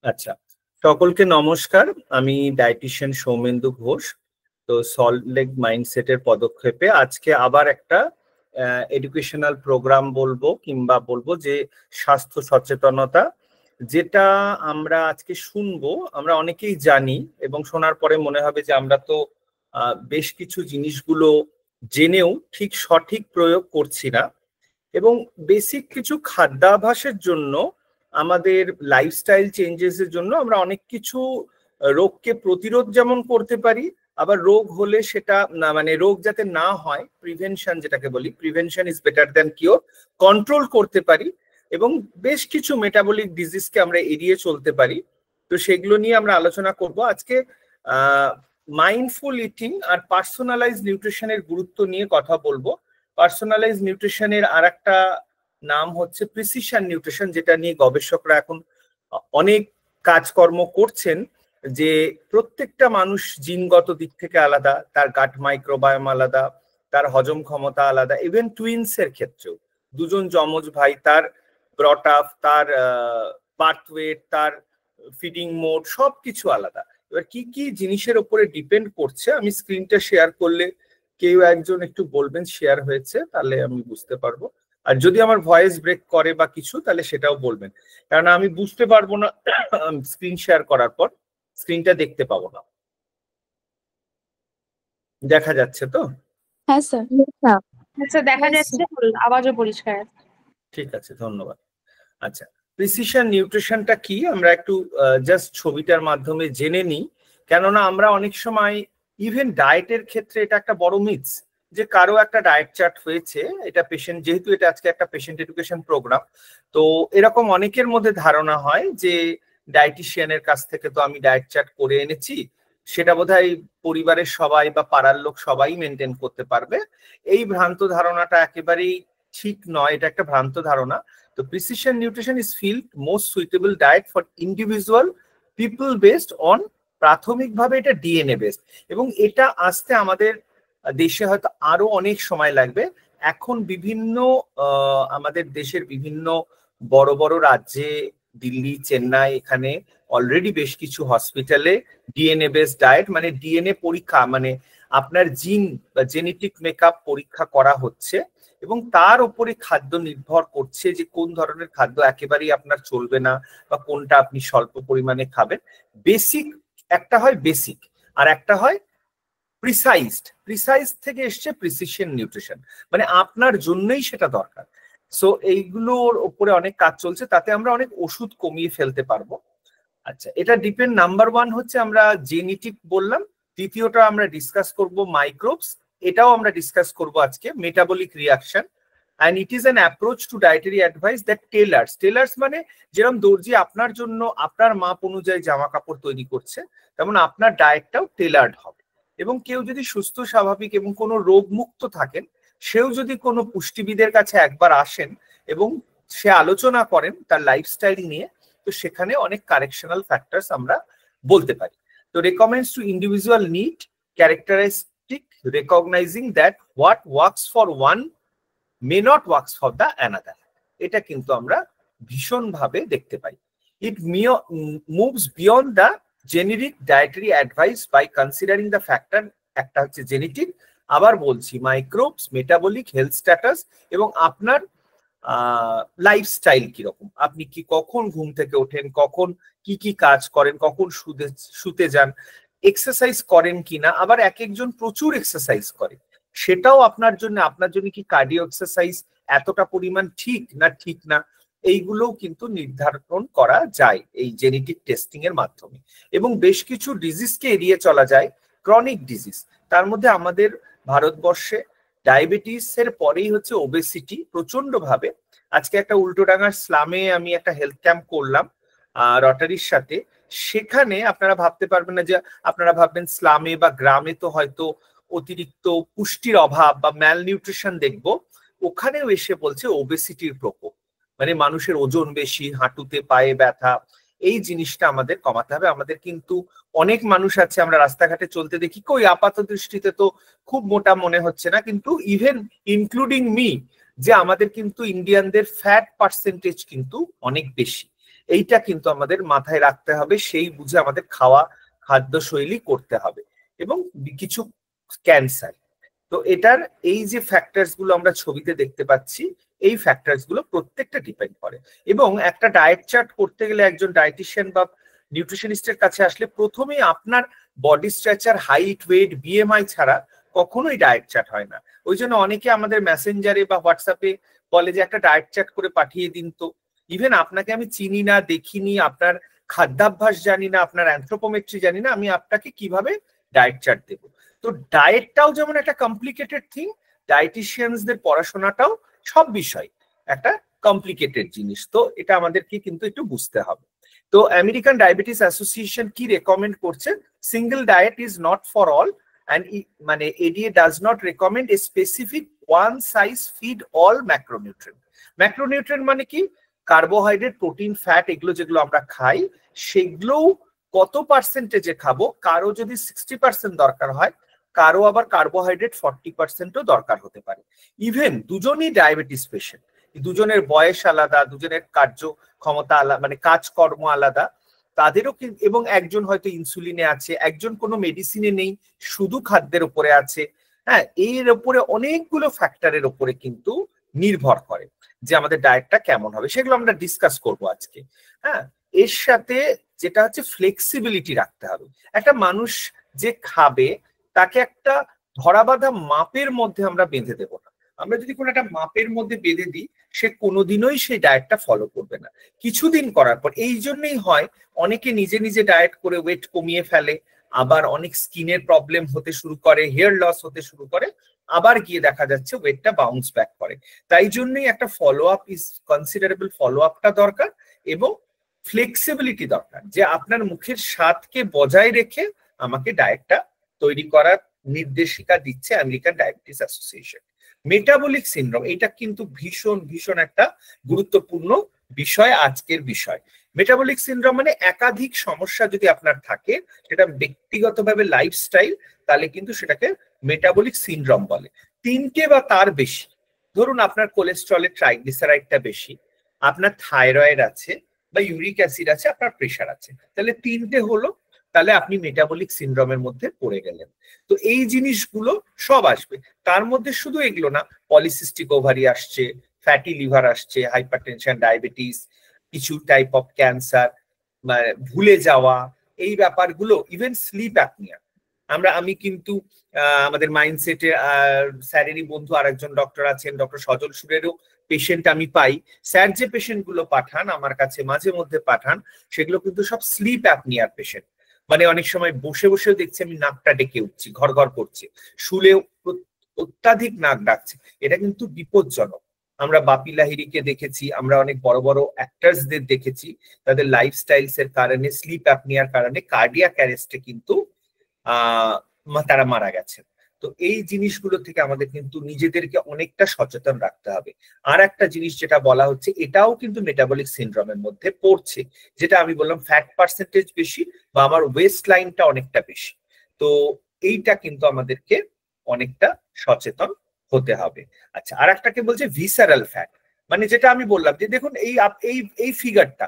আচ্ছা, সকলকে নমস্কার। আমি ডায়েটিশিয়ান সৌমেন্দু ঘোষ। তো সল্ট লেক মাইন্ডসেটের পদক্ষেপে আজকে আবার একটা এডুকেশনাল প্রোগ্রাম বলবো যে স্বাস্থ্য সচেতনতা, যেটা আমরা আজকে শুনবো। আমরা অনেকেই জানি এবং শোনার পরে মনে হবে যে আমরা তো বেশ কিছু জিনিসগুলো জেনেও ঠিক সঠিক প্রয়োগ করছি না, এবং বেসিক কিছু খাদ্যাভ্যাসের জন্য, আমাদের লাইফস্টাইল চেঞ্জেসের জন্য আমরা অনেক কিছু রোগকে প্রতিরোধ যেমন করতে পারি, আবার রোগ হলে সেটা না, মানে রোগ যাতে না হয়, প্রিভেনশন যেটাকে বলি, prevention is better than cure, control করতে পারি, এবং বেশ কিছু মেটাবলিক ডিজিজকে আমরা এড়িয়ে চলতে পারি। তো সেগুলো নিয়ে আমরা আলোচনা করব আজকে। মাইন্ডফুল ইটিং আর পার্সোনালাইজ নিউট্রিশনের গুরুত্ব নিয়ে কথা বলবো। পার্সোনালাইজ নিউট্রিশনের আর একটা নাম হচ্ছে প্রিসিশন নিউট্রিশন, যেটা নিয়ে গবেষকরা এখন অনেক কাজকর্ম করছেন, যে প্রত্যেকটা মানুষ জিনগত দিক থেকে আলাদা, তার গাট মাইক্রোবায়োম আলাদা, তার হজম ক্ষমতা আলাদা। ইভেন টুইন্স এর ক্ষেত্রেও দুজন যমজ ভাই, তার ব্রট আপ, তার বার্থ ওয়েট, তার ফিডিং মোড সবকিছু আলাদা। এবার কি কি জিনিসের উপরে ডিপেন্ড করছে, আমি স্ক্রিনটা শেয়ার করলে কেউ একজন একটু বলবেন শেয়ার হয়েছে, তাহলে আমি বুঝতে পারবো। আর যদি আমার ভয়েস ব্রেক করে বা কিছু, তাহলে সেটাও বলবেন, কারণ আমি বুঝতে পারবো না স্ক্রিন শেয়ার করার পর, স্ক্রিনটা দেখতে পাবো না। দেখা যাচ্ছে তো? হ্যাঁ স্যার। আচ্ছা, দেখা যাচ্ছে, আওয়াজও পরিষ্কার। ঠিক আছে, ধন্যবাদ। আচ্ছা, প্রিসিশন নিউট্রিশনটা কি আমরা একটু জাস্ট ছবিটার মাধ্যমে জেনে নিই, কেননা আমরা অনেক সময় ইভেন ডায়েটের ক্ষেত্রে এটা একটা বড় মিথস, যে কারো একটা ডায়েট চার্ট হয়েছে, এটা পেশেন্ট, যেহেতু এটা আজকে একটা পেশেন্ট এডুকেশন প্রোগ্রাম, তো এরকম অনেকের মধ্যে ধারণা হয় যে ডায়েটিশিয়ানের কাছ থেকে তো আমি ডায়েট চার্ট করে এনেছি, সেটা বোধহয় পরিবারের সবাই বা পাড়ার লোক সবাই মেনটেন করতে পারবে। এই ভ্রান্ত ধারণাটা একেবারেই ঠিক নয়, এটা একটা ভ্রান্ত ধারণা। তো precision nutrition is feel most suitable diet for individual people based on, প্রাথমিকভাবে এটা ডিএনএ বেসড, এবং এটা আসতে আমাদের দেশে হয়তো আরো অনেক সময় লাগবে। এখন বিভিন্ন আমাদের দেশের বিভিন্ন বড় বড় রাজ্যে, দিল্লি, চেন্নাই, এখানে অলরেডি বেশ কিছু হসপিটালে ডিএনএ বেসড ডায়েট, মানে ডিএনএ পরীক্ষা, মানে আপনার জিন বা জেনেটিক মেকআপ পরীক্ষা করা হচ্ছে, এবং তার উপরে খাদ্য নির্ভর করছে যে কোন ধরনের খাদ্য একেবারেই আপনার চলবে না বা কোনটা আপনি স্বল্প পরিমাণে খাবেন। বেসিক একটা হয় বেসিক, আর একটা হয় প্রিসাইজড। প্রিসাইজ থেকে এসছে প্রিসিশন নিউট্রিশন, মানে আপনার জন্যই সেটা দরকার। সো এইগুলোর উপরে অনেক কাজ চলছে, তাতে আমরা অনেক ওষুধ কমিয়ে ফেলতে পারবো। আচ্ছা, এটা ডিপেন্ড, নাম্বার ওয়ান হচ্ছে আমরা জেনেটিক বললাম, দ্বিতীয়টা আমরা ডিসকাস করব মাইক্রোবস, এটাও আমরা ডিসকাস করব আজকে, metabolic reaction, and it is an approach to dietary advice that tailors মানে যেরকম দর্জি আপনার জন্য আপনার মাপ অনুযায়ী জামা কাপড় তৈরি করছে, তেমন আপনার ডায়েটটাও টেলার্ড হবে। এবং কেউ যদি সুস্থ স্বাভাবিক এবং কোনো রোগ মুক্ত থাকেন, সেও যদি কোনো পুষ্টিবিদের কাছে একবার আসেন এবং সে আলোচনা করেন তার লাইফস্টাইল নিয়ে, তো সেখানে অনেক কারেকশনাল ফ্যাক্টরস আমরা বলতে পারি। তো recommends to individual need characteristic, recognizing that what works for one may not works for the another. এটা কিন্তু আমরা ভীষণভাবে দেখতে পাই। It moves beyond the generic dietary advice by considering the factor, একটা হচ্ছে জেনেটিক, আবার বলছি মাইক্রোবস, মেটাবলিক, হেলথ স্ট্যাটাস, এবং আপনার লাইফস্টাইল কিরকম, আপনি কি কখন ঘুম থেকে ওঠেন, কখন কি কি কাজ করেন, কখন শুতে যান, এক্সারসাইজ করেন কিনা, আবার এক একজন প্রচুর এক্সারসাইজ করে, সেটাও আপনার জন্য কি কার্ডিও এক্সারসাইজ এতটা পরিমাণ ঠিক না, এইগুলোও কিন্তু নির্ধারণ করা যায় এই জেনেটিক টেস্টিং এর মাধ্যমে। এবং বেশ কিছু ডিজিজকে এড়িয়ে চলা যায়, ক্রনিক ডিজিজ, তার মধ্যে আমাদের ভারতবর্ষে ডায়াবেটিস এর পরেই হচ্ছে ওবেসিটি প্রচন্ড ভাবে। আজকে একটা উল্টোডাঙ্গার স্লামে আমি একটা হেলথ ক্যাম্প করলাম রটারির সাথে, সেখানে আপনারা ভাবতে পারবেন না, যে আপনারা ভাববেন স্লামে বা গ্রামে তো হয়তো অতিরিক্ত পুষ্টির অভাব বা ম্যাল নিউট্রিশন দেখবো, ওখানেও এসে বলছে ওবেসিটির প্রকোপ, মানে মানুষের ওজন বেশি, হাঁটুতে পায়ে ব্যথা, এই জিনিসটা আমাদের কমাতে হবে। আমাদের কিন্তু অনেক মানুষ আছে, আমরা রাস্তাঘাটে চলতে দেখি, কই আপাত দৃষ্টিতে তো খুব মোটা মনে হচ্ছে না, কিন্তু ইভেন ইনক্লুডিং মি, যে আমাদের কিন্তু ইন্ডিয়ানদের ফ্যাট পার্সেন্টেজ কিন্তু অনেক বেশি, এইটা কিন্তু আমাদের মাথায় রাখতে হবে, সেই বুঝে আমাদের খাদ্য শৈলী করতে হবে। এবং কিছু ক্যান্সার, তো এটার এই যে ফ্যাক্টরস গুলো আমরা ছবিতে দেখতে পাচ্ছি, এই ফ্যাক্টরস গুলো প্রত্যেকটা ডিপেন্ড করে। এবং একটা ডায়েট চার্ট করতে গেলে একজন ডায়েটিশিয়ান বা নিউট্রিশনিস্টের কাছে আসলে প্রথমেই আপনার body structure, height, weight, BMI ছাড়া কখনোই ডায়েট চার্ট হয় না। ওই জন্য অনেকে আমাদের মেসেঞ্জারে বা হোয়াটসঅ্যাপে বলে যে একটা ডায়েট চার্ট করে পাঠিয়ে দিন। তো ইভেন আপনাকে আমি চিনি না, দেখিনি, আপনার খাদ্যাভ্যাস জানি না, আপনার অ্যানথ্রোপোমেট্রি জানি না, আমি আপনাকে কিভাবে ডায়েট চার্ট দেবো? তো ডায়েটটাও যেমন একটা কমপ্লিকেটেড থিং, ডায়েটিশিয়ানসদের পড়াশোনাটাও সব বিষয় একটা কমপ্লিকেটেড জিনিস। তো এটা আমাদেরকে কিন্তু একটু বুঝতে হবে। তো আমেরিকান ডায়াবেটিস অ্যাসোসিয়েশন কি রেকমেন্ড করছে? Single diet is not for all, and মানে ADA does not recommend a specific one size fit all macronutrient. Macronutrient মানে কি? কার্বোহাইড্রেট, প্রোটিন, ফ্যাট, এগুলো যেগুলো আমরা খাই সেগুলো কত পার্সেন্টেজে খাবো। কারো যদি 60% দরকার হয়, কারো আবার কার্বোহাইড্রেট 40%ও দরকার হতে পারে। ইভেন দুজনই ডায়াবেটিস পেশেন্ট, দুজনের বয়স আলাদা, দুজনের কার্য ক্ষমতা আলাদা, মানে কাজকর্ম আলাদা, তাদেরও এবং একজন হয়তো ইনসুলিনে আছে, একজন কোনো মেডিসিনে নেই, শুধু খাদ্যের উপরে আছে। হ্যাঁ, এর উপরে অনেকগুলো ফ্যাক্টরের উপরে কিন্তু নির্ভর করে যে আমাদের ডায়েটটা কেমন হবে, সেগুলো আমরা ডিসকাস করবো আজকে। হ্যাঁ, এর সাথে যেটা হচ্ছে ফ্লেক্সিবিলিটি রাখতে হবে। একটা মানুষ যে খাবে তাকে একটা ধরাবাঁধা মাপের মধ্যে আমরা বেঁধে দেবো না। আমরা যদি কোনো একটা মাপের মধ্যে বেঁধে দিই, সে কোনোদিনই সেই ডায়েটটা ফলো করবে না। কিছুদিন করার পর, এই জন্যই হয় অনেকে নিজে নিজে ডায়েট করে ওয়েট কমিয়ে ফেলে, আবার অনেক স্কিনের প্রবলেম হতে শুরু করে, হেয়ার লস হতে শুরু করে, আবার গিয়ে দেখা যাচ্ছে ওয়েটটা বাউন্স ব্যাক করে। তাই জন্যই একটা follow up is considerable, follow আপটা দরকার, এবং ফ্লেক্সিবিলিটি দরকার, যে আপনার মুখের স্বাদকে বজায় রেখে আমাকে ডায়েটটা তৈরি করার নির্দেশিকা দিচ্ছে American diabetes association. Metabolic syndrome, এটা কিন্তু ভীষণ ভীষণ একটা গুরুত্বপূর্ণ বিষয়, আজকের বিষয়। মেটাবলিক সিনড্রোম মানে একাধিক সমস্যা যদি আপনার থাকে, সেটা ব্যক্তিগতভাবে লাইফস্টাইল, তাহলে কিন্তু সেটাকে মেটাবলিক সিনড্রোম বলে। তিনটে বা তার বেশি, ধরুন আপনার কোলেস্ট্রলের ট্রাইগ্লিসারাইডটা বেশি, আপনার থাইরয়েড আছে বা ইউরিক অ্যাসিড আছে, আপনার প্রেশার আছে, তাহলে তিনটে হলো, তাহলে আপনি মেটাবলিক সিনড্রোমের মধ্যে পড়ে গেলেন। তো এই জিনিসগুলো সব আসবে, তার মধ্যে শুধু এগুলো না, পলিসিস্টিক ওভারি আসছে, ফ্যাটি লিভার আসছে, হাইপারটেনশন, ডায়াবেটিস, কিছু টাইপ অফ ক্যান্সার, ভুলে যাওয়া, এই ব্যাপারগুলো, ইভেন স্লিপ অ্যাপনিয়া। আমি কিন্তু আমাদের মাইন্ডসেটে স্যারেরই বন্ধু আরেকজন ডক্টর আছেন, ডক্টর সজল সুরেরও পেশেন্ট আমি পাই। স্যার যে পেশেন্ট গুলো পাঠান আমার কাছে, মাঝে মধ্যে পাঠান, সেগুলো কিন্তু সব স্লিপ অ্যাপনিয়ার পেশেন্ট। মানে অনেক সময় বসে বসেও দেখছি আমি নাকটা ডেকে উঠছি, ঘর ঘর করছে, শুলেও অত্যাধিক নাক ডাকছে। এটা কিন্তু বিপজ্জনক। আমরা বাপি লাহিড়ীকে দেখেছি, আমরা অনেক বড় বড় অ্যাক্টার্সদের দেখেছি, তাদের লাইফস্টাইলস এর কারণে, স্লিপ অ্যাপনিয়ার কারণে কার্ডিয়াক অ্যারেস্টে কিন্তু তারা মারা গেছেন। তো এই জিনিসগুলো থেকে আমাদের কিন্তু নিজেদেরকে অনেকটা সচেতন রাখতে হবে। আর একটা জিনিস যেটা বলা হচ্ছে, এটাও কিন্তু মেটাবলিক সিনড্রোমের মধ্যে পড়ছে, যেটা আমি বললাম ফ্যাট পার্সেন্টেজ বেশি বা আমার ওয়েস্ট লাইনটা অনেকটা বেশি। তো এইটা কিন্তু আমাদেরকে অনেকটা সচেতন হতে হবে। আচ্ছা, আর একটাকে বলছে ভিসারাল ফ্যাট, মানে যেটা আমি বললাম যে দেখুন এই ফিগারটা,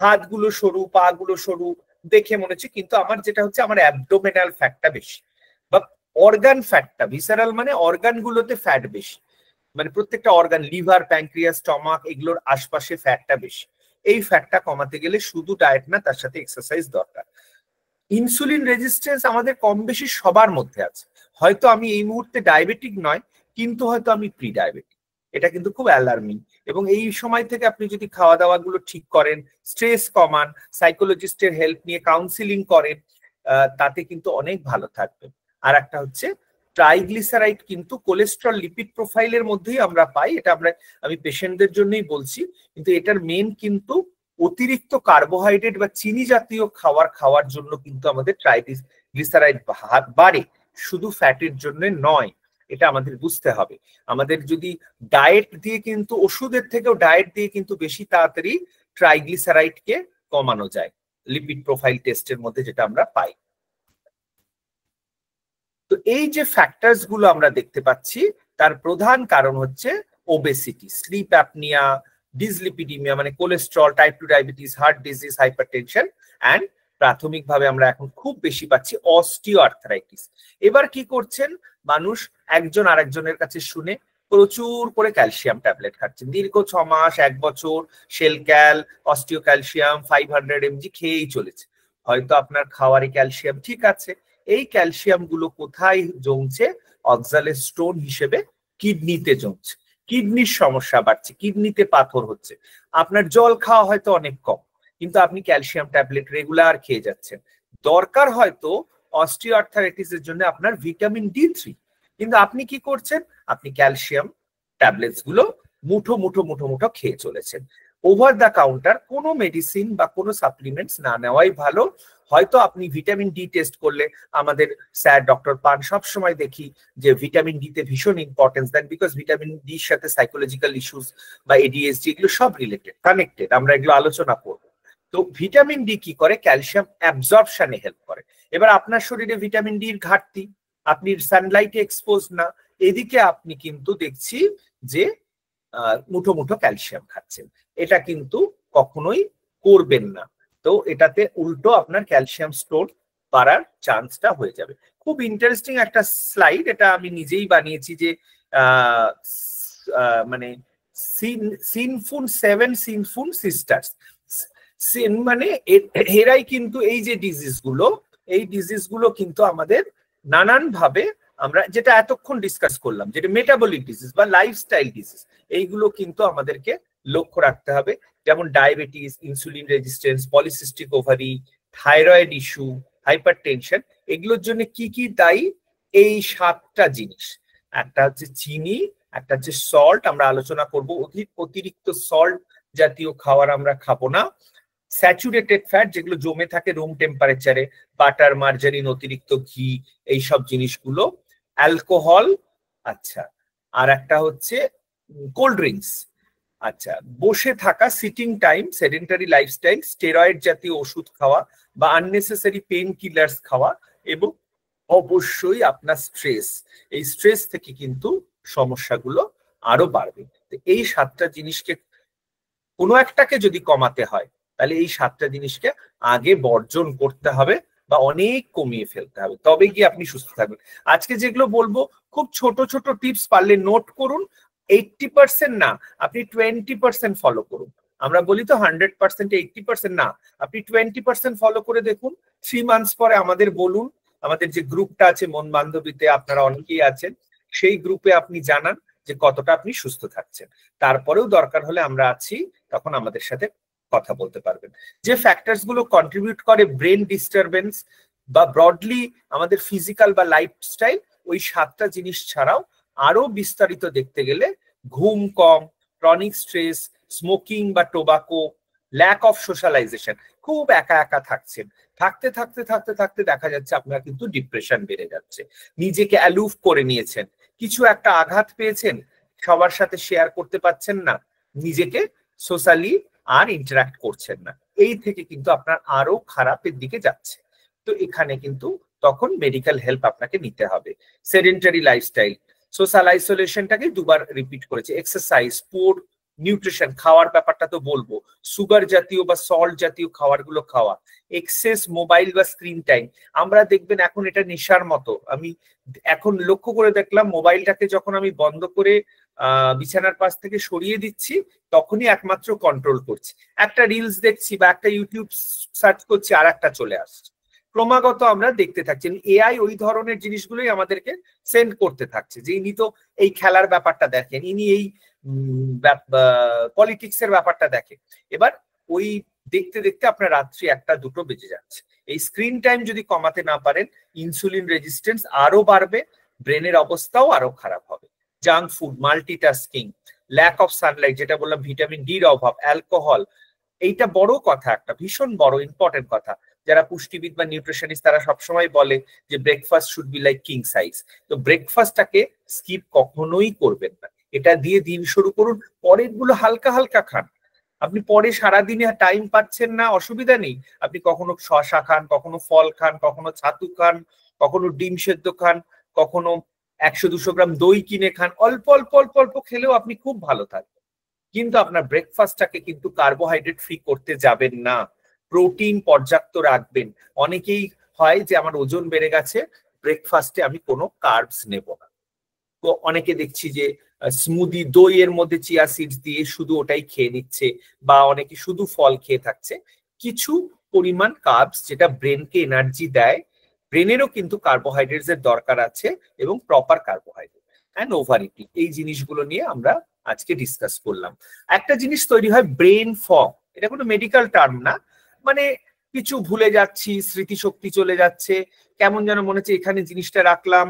হাতগুলো সরু, পা গুলো সরু দেখে মনে হচ্ছে, কিন্তু আমার যেটা হচ্ছে আমার অ্যাবডোমেনাল ফ্যাটটা বেশি, বা অর্গান ফ্যাটটা, ভিসারাল মানে অর্গান গুলোতে ফ্যাট বেশি, মানে প্রত্যেকটা অর্গান, লিভার, প্যানক্রিয়াস, স্টমাক, এগুলোর আশপাশে ফ্যাটটা বেশি। এই ফ্যাটটা কমাতে গেলে শুধু ডায়েট না, তার সাথে এক্সারসাইজ দরকার। ইনসুলিন রেজিস্ট্যান্স আমাদের কম বেশি সবার মধ্যে আছে। হয়তো আমি এই মুহূর্তে ডায়াবেটিক নয়, কিন্তু হয়তো আমি প্রি ডায়াবেটিক। এটা কিন্তু খুব অ্যালার্মিং। এবং এই সময় থেকে আপনি যদি খাওয়া দাওয়া গুলো ঠিক করেন, স্ট্রেস কমান, সাইকোলজিস্টের হেল্প নিয়ে কাউন্সিলিং করেন, তাতে কিন্তু অনেক ভালো থাকবে। আর একটা হচ্ছে ট্রাইগ্লিসারাইড, কিন্তু কোলেস্ট্রল লিপিড প্রোফাইলের মধ্যেই আমরা পাই, এটা আমি পেশেন্টদের জন্যই বলছি, কিন্তু এটার মেন কিন্তু অতিরিক্ত কার্বোহাইড্রেট বা চিনি জাতীয় খাওয়ার জন্য কিন্তু আমাদের ট্রাইগ্লিসারাইড বাড়ে, শুধু ফ্যাটের জন্য নয়। এটা আমাদের বুঝতে হবে। আমাদের যদি ডায়েট দিয়ে, কিন্তু ওষুধের থেকেও ডায়েট দিয়ে কিন্তু বেশি তাড়াতাড়ি ট্রাইগ্লিসারাইডকে কমানো যায়, লিপিড প্রোফাইল টেস্টের মধ্যে যেটা আমরা পাই। তো এই যে ফ্যাক্টরস গুলো আমরা দেখতে পাচ্ছি, তার প্রধান কারণ হচ্ছে ওবেসিটি, স্লিপ অ্যাপনিয়া, ডিসলিপিডিমিয়া মানে cholesterol, type 2 diabetes, heart disease, hypertension, and প্রাথমিকভাবে আমরা এখন খুব বেশি পাচ্ছি অস্টিও আর্থ্রাইটিস। এবার কি করছেন মানুষ, একজন আরেকজনের কাছে শুনে প্রচুর করে ক্যালসিয়াম ট্যাবলেট খাচ্ছেন, দীর্ঘ 6 মাস 1 বছর শেল ক্যাল, অস্টিও ক্যালসিয়াম 500 mg খেয়েই চলেছে। হয়তো আপনার খাওয়ারে ক্যালসিয়াম ঠিক আছে, এই ক্যালসিয়াম গুলো কোথায় জমছে? অক্সালেট স্টোন হিসেবে কিডনিতে জমছে, কিডনির সমস্যা বাড়ছে, কিডনিতে পাথর হচ্ছে। আপনার জল খাওয়া হয়তো অনেক কম, কিন্তু আপনি ক্যালসিয়াম ট্যাবলেট রেগুলার খেয়ে যাচ্ছেন। দরকার হয়তো অস্টিও আর্থারাইটিসের জন্য আপনার ভিটামিন D3, কিন্তু আপনি কি করছেন? আপনি ক্যালসিয়াম ট্যাবলেটস গুলো মুঠো মুঠো মুঠো মুঠো খেয়ে চলেছেন। ওভার দ্য কাউন্টার কোনো মেডিসিন বা কোনো সাপ্লিমেন্টস না নেওয়াই ভালো। হয়তো আপনি ভিটামিন ডি টেস্ট করলে, আমাদের স্যার ডক্টর পান সবসময় দেখি যে ভিটামিন ডি তে ভীষণ ইম্পর্টেন্স দেন, বিকজ ভিটামিন ডির সাথে সাইকোলজিক্যাল ইস্যুস বা এডিএসডি এগুলো সব রিলেটেড, কানেক্টেড, আমরা এগুলো আলোচনা করবো। তো ভিটামিন ডি কি করে? ক্যালসিয়াম অ্যাবজর্পশনে হেল্প করে। এবার আপনার শরীরে ভিটামিন ডির ঘাটতি, আপনি সানলাইটে এক্সপোজ না, এদিকে আপনি কিন্তু দেখছি যে মুঠো মুঠো ক্যালসিয়াম খাচ্ছেন। এটা কিন্তু কখনোই করবেন না। তো এটাতে উল্টো আপনার ক্যালসিয়াম স্টোর বাড়ার চান্সটা হয়ে যাবে। খুব ইন্টারেস্টিং একটা স্লাইড, এটা আমি নিজেই বানিয়েছি, যে মানে সেভেন সিনফুন সিস্টার্স, মানে এরাই কিন্তু এই যে ডিজিজ গুলো, এই ডিজিজ গুলো কিন্তু আমাদের নানান ভাবে, আমরা যেটা এতক্ষণ ডিসকাস করলাম, যেটা মেটাবলিক ডিজিজ বা লাইফস্টাইল ডিজিজ, এইগুলো কিন্তু আমাদেরকে লক্ষ্য রাখতে হবে। যেমন diabetes, insulin resistance, polycystic ovary, thyroid issue, hypertension, এগুলোর জন্য কি কি দায়ী? এই 7টা জিনিস। একটা হচ্ছে চিনি, একটা হচ্ছে সল্ট, আমরা আলোচনা করব অতিরিক্ত সল্ট জাতীয় খাবার আমরা খাবো না। স্যাচুরেটেড ফ্যাট, যেগুলো জমে থাকে রুম টেম্পারেচারে, বাটার, মার্জারিন, অতিরিক্ত ঘি, এইসব জিনিসগুলো। অ্যালকোহল, আচ্ছা, আর একটা হচ্ছে কোল্ড ড্রিঙ্কস। আচ্ছা, বসে থাকা, sitting time, sedentary lifestyle, steroid জাতীয় ওষুধ খাওয়া বা আননেসেসারি পেইন কিলার্স খাওয়া, এবং অবশ্যই আপনার স্ট্রেস, এই স্ট্রেস থেকে কিন্তু সমস্যাগুলো আরো বাড়বে। এই 7টা জিনিসকে কোনো একটাকে যদি কমাতে হয়, তাহলে এই 7টা জিনিসকে আগে বর্জন করতে হবে বা অনেক কমিয়ে ফেলতে হবে, তবে গিয়ে আপনি সুস্থ থাকবেন। আজকে যেগুলো বলবো খুব ছোট ছোট টিপস, পারলে নোট করুন। 80% না, আপনি 20% ফলো করুন। আমরা বলি তো 100% 80% না, আপনি 20% ফলো করে দেখুন। 3 মান্থস পরে আমাদের বলুন, আমাদের যে গ্রুপটা আছে মন বান্ধবীতে, আপনারা অনেকেই আছেন, সেই গ্রুপে আপনি জানান যে কতটা আপনি সুস্থ থাকছেন। তারপরেও দরকার হলে আমরা আছি, তখন আমাদের সাথে কথা বলতে পারবেন। যে ফ্যাক্টরস গুলো কন্ট্রিবিউট করে ব্রেন ডিস্টারবেন্স বা ব্রডলি আমাদের ফিজিক্যাল বা লাইফস্টাইল, ওই 7টা জিনিস ছাড়াও আরো বিস্তারিত দেখতে গেলে ঘুম কম, ক্রনিক স্ট্রেস, স্মোকিং বা টোবাকো, ল্যাক অফ সোশ্যালাইজেশন, খুব একা একা থাকছেন, থাকতে থাকতে থাকতে থাকতে দেখা যাচ্ছে আপনার কিন্তু ডিপ্রেশন বেড়ে যাচ্ছে, নিজেকে অ্যালুফ করে নিয়েছেন, কিছু একটা আঘাত পেয়েছেন, সবার সাথে শেয়ার করতে পারছেন না, নিজেকে সোশ্যালি আর ইন্টারাক্ট করছেন না, এই থেকে কিন্তু আপনার আরো খারাপের দিকে যাচ্ছে। তো এখানে কিন্তু তখন মেডিকেল হেল্প আপনাকে নিতে হবে। সেডেন্টারি লাইফস্টাইল, সোশ্যাল আইসোলেশনটাকে 2বার রিপিট করেছে, এক্সারসাইজ, পুর নিউট্রিশন, খাওয়ার ব্যাপারটা তো বলবো, সুগার জাতীয় বা সল্ট জাতীয় খাবারগুলো খাওয়া, এক্সেস মোবাইল বা স্ক্রিন টাইম, আমরা দেখবেন এখন এটা নেশার মতো। আমি এখন লক্ষ্য করে দেখলাম, মোবাইলটাকে যখন আমি বন্ধ করে বিছানার পাশ থেকে সরিয়ে দিচ্ছি, তখনই একমাত্র কন্ট্রোল করছি, একটা রিলস দেখছি বা একটা ইউটিউব সার্চ করছি, আর একটা চলে আসছে, ক্রমাগত আমরা দেখতে থাকছি। এআই ওই ধরনের জিনিসগুলোই আমাদেরকে সেন্ড করতে থাকছে, যে ইনি তো এই খেলার ব্যাপারটা দেখেন, ইনি এই পলিটিক্স এর ব্যাপারটা দেখেন। এবার ওই দেখতে দেখতে আপনার রাত্রি 1টা 2টো বেজে যাচ্ছে। এই স্ক্রিন টাইম যদি কমাতে না পারেন, ইনসুলিন রেজিস্ট্যান্স আরো বাড়বে, ব্রেনের অবস্থাও আরো খারাপ হবে। Junk food, multitasking, lack of sunlight, যেটা বললাম, ভিটামিন ডির অভাব, অ্যালকোহল, এইটা বড় কথা, একটা ভীষণ বড় ইম্পর্টেন্ট কথা। যারা পুষ্টিবিদ বা নিউট্রিশনিস্ট তারা সবসময় বলে যে breakfast should be like king size. তো ব্রেকফাস্টটাকে স্কিপ কখনোই করবেন না, এটা দিয়ে দিন শুরু করুন, পরের গুলো হালকা হালকা খান। আপনি পরে সারাদিনে টাইম পাচ্ছেন না, অসুবিধা নেই, আপনি কখনো শসা খান, কখনো ফল খান, কখনো ছাতু খান, কখনো ডিম সেদ্ধ খান, কখনো 100-200 গ্রাম দই কিনে খান, অল্প অল্প অল্প অল্প খেলেও আপনি খুব ভালো থাকবেন। কিন্তু আপনার ব্রেকফাস্টটাকে কিন্তু কার্বোহাইড্রেট ফ্রি করতে যাবেন না, প্রোটিন পর্যাপ্ত রাখবেন। অনেকেই হয় যে আমার ওজন বেড়ে গেছে, ব্রেকফাস্টে আমি কোনো কার্বস নেব না। তো অনেকে দেখছি যে স্মুদি দইয়ের মধ্যে চিয়া সিডস দিয়ে শুধু ওটাই খেয়ে নিচ্ছে, বা অনেকে শুধু ফল খেয়ে থাকছে। কিছু পরিমাণ কার্বস যেটা ব্রেনকে এনার্জি দেয়, ব্রেনেরও কিন্তু কার্বোহাইড্রেটস এর দরকার আছে, এবং proper carbohydrate and over eating, এই জিনিসগুলো নিয়ে আমরা আজকে ডিসকাস করলাম। একটা জিনিস তৈরি হয় ব্রেন ফগ, এটা কোনো মেডিকেল টার্ম না, মানে কিছু ভুলে যাচ্ছি, স্মৃতিশক্তি চলে যাচ্ছে, কেমন যেন মনে হচ্ছে এখানে জিনিসটা রাখলাম,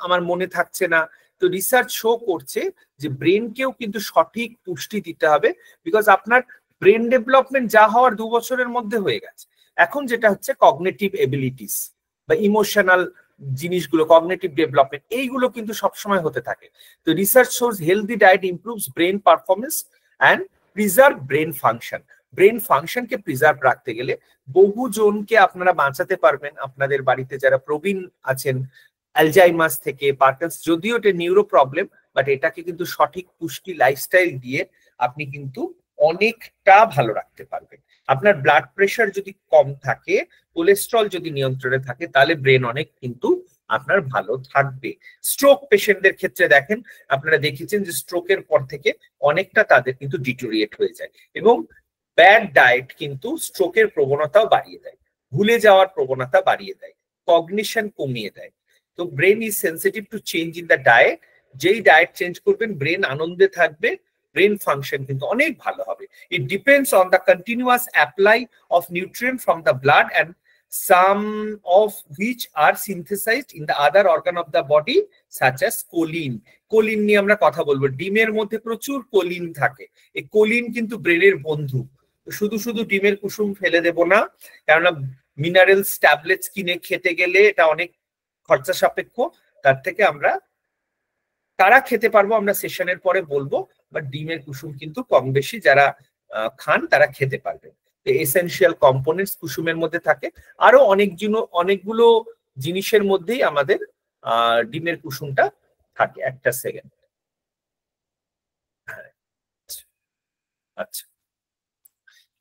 আমার মনে থাকছে না। তো রিসার্চ শো করছে যে ব্রেনকেও কিন্তু সঠিক পুষ্টি দিতে হবে, বিকজ আপনার ব্রেন ডেভেলপমেন্ট যা হওয়ার 2 বছরের মধ্যে হয়ে গেছে। এখন যেটা হচ্ছে কগনিটিভ এবিলিটিস বা ইমোশনাল জিনিসগুলো, কগনিটিভ ডেভেলপমেন্ট, এইগুলো কিন্তু সবসময় হতে থাকে। তো research shows healthy diet improves brain performance and preserve brain function. Brain ফাংশনকে প্রিজার্ভ রাখতে গেলে বহুজনকে আপনারা বাঁচাতে পারবেন। আপনাদের বাড়িতে যারা প্রবীণ আছেন, অ্যালজাইমাস থেকে পার্কিনস, যদিও এটা নিউরো প্রবলেম, বাট এটাকে কিন্তু সঠিক পুষ্টি লাইফস্টাইল দিয়ে আপনি কিন্তু অনেকটা ভালো রাখতে পারবেন। আপনার ব্লাড প্রেশার যদি কম থাকে, কোলেস্ট্রল যদি নিয়ন্ত্রণে থাকে, তাহলে ব্রেন অনেক কিন্তু আপনার ভালো থাকবে। স্ট্রোক পেশেন্টদের ক্ষেত্রে দেখেন, আপনারা দেখেছেন যে স্ট্রোকের পর থেকে অনেকটা তাদের কিন্তু ডিটোরিয়েট হয়ে যায়, এবং ব্যাড ডায়েট কিন্তু স্ট্রোকের প্রবণতাও বাড়িয়ে দেয়, ভুলে যাওয়ার প্রবণতা বাড়িয়ে দেয়, কগনিশন কমিয়ে দেয়। তো brain is sensitive to change in the diet. যেই ডায়েট চেঞ্জ করবেন, ব্রেন আনন্দে থাকবে, ব্রেন ফাংশন কিন্তু অনেক ভালো হবে। It depends on the continuous apply of nutrient from the blood and some of which are synthesized in the other organ of the body such as choline. Choline নিয়ে আমরা কথা বলবো। ডিমের মধ্যে প্রচুর কোলিন থাকে, এই কোলিন কিন্তু ব্রেনের বন্ধু। শুধু শুধু ডিমের কুসুম ফেলে দেব না, কেননা মিনারেলস ট্যাবলেটস কিনে খেতে গেলে এটা অনেক খরচা সাপেক্ষ। তার থেকে আমরা তারা খেতে পারবো, আমরা সেশনের পরে বলবো, বাট ডিমের কুসুম কিন্তু কম বেশি যারা খান তারা খেতে পারবে। এসেনশিয়াল কম্পোনেন্টস কুসুমের মধ্যে থাকে। আরো অনেকগুলো জিনিসের মধ্যেই আমাদের ডিমের কুসুমটা থাকে। একটা সেকেন্ড। আচ্ছা,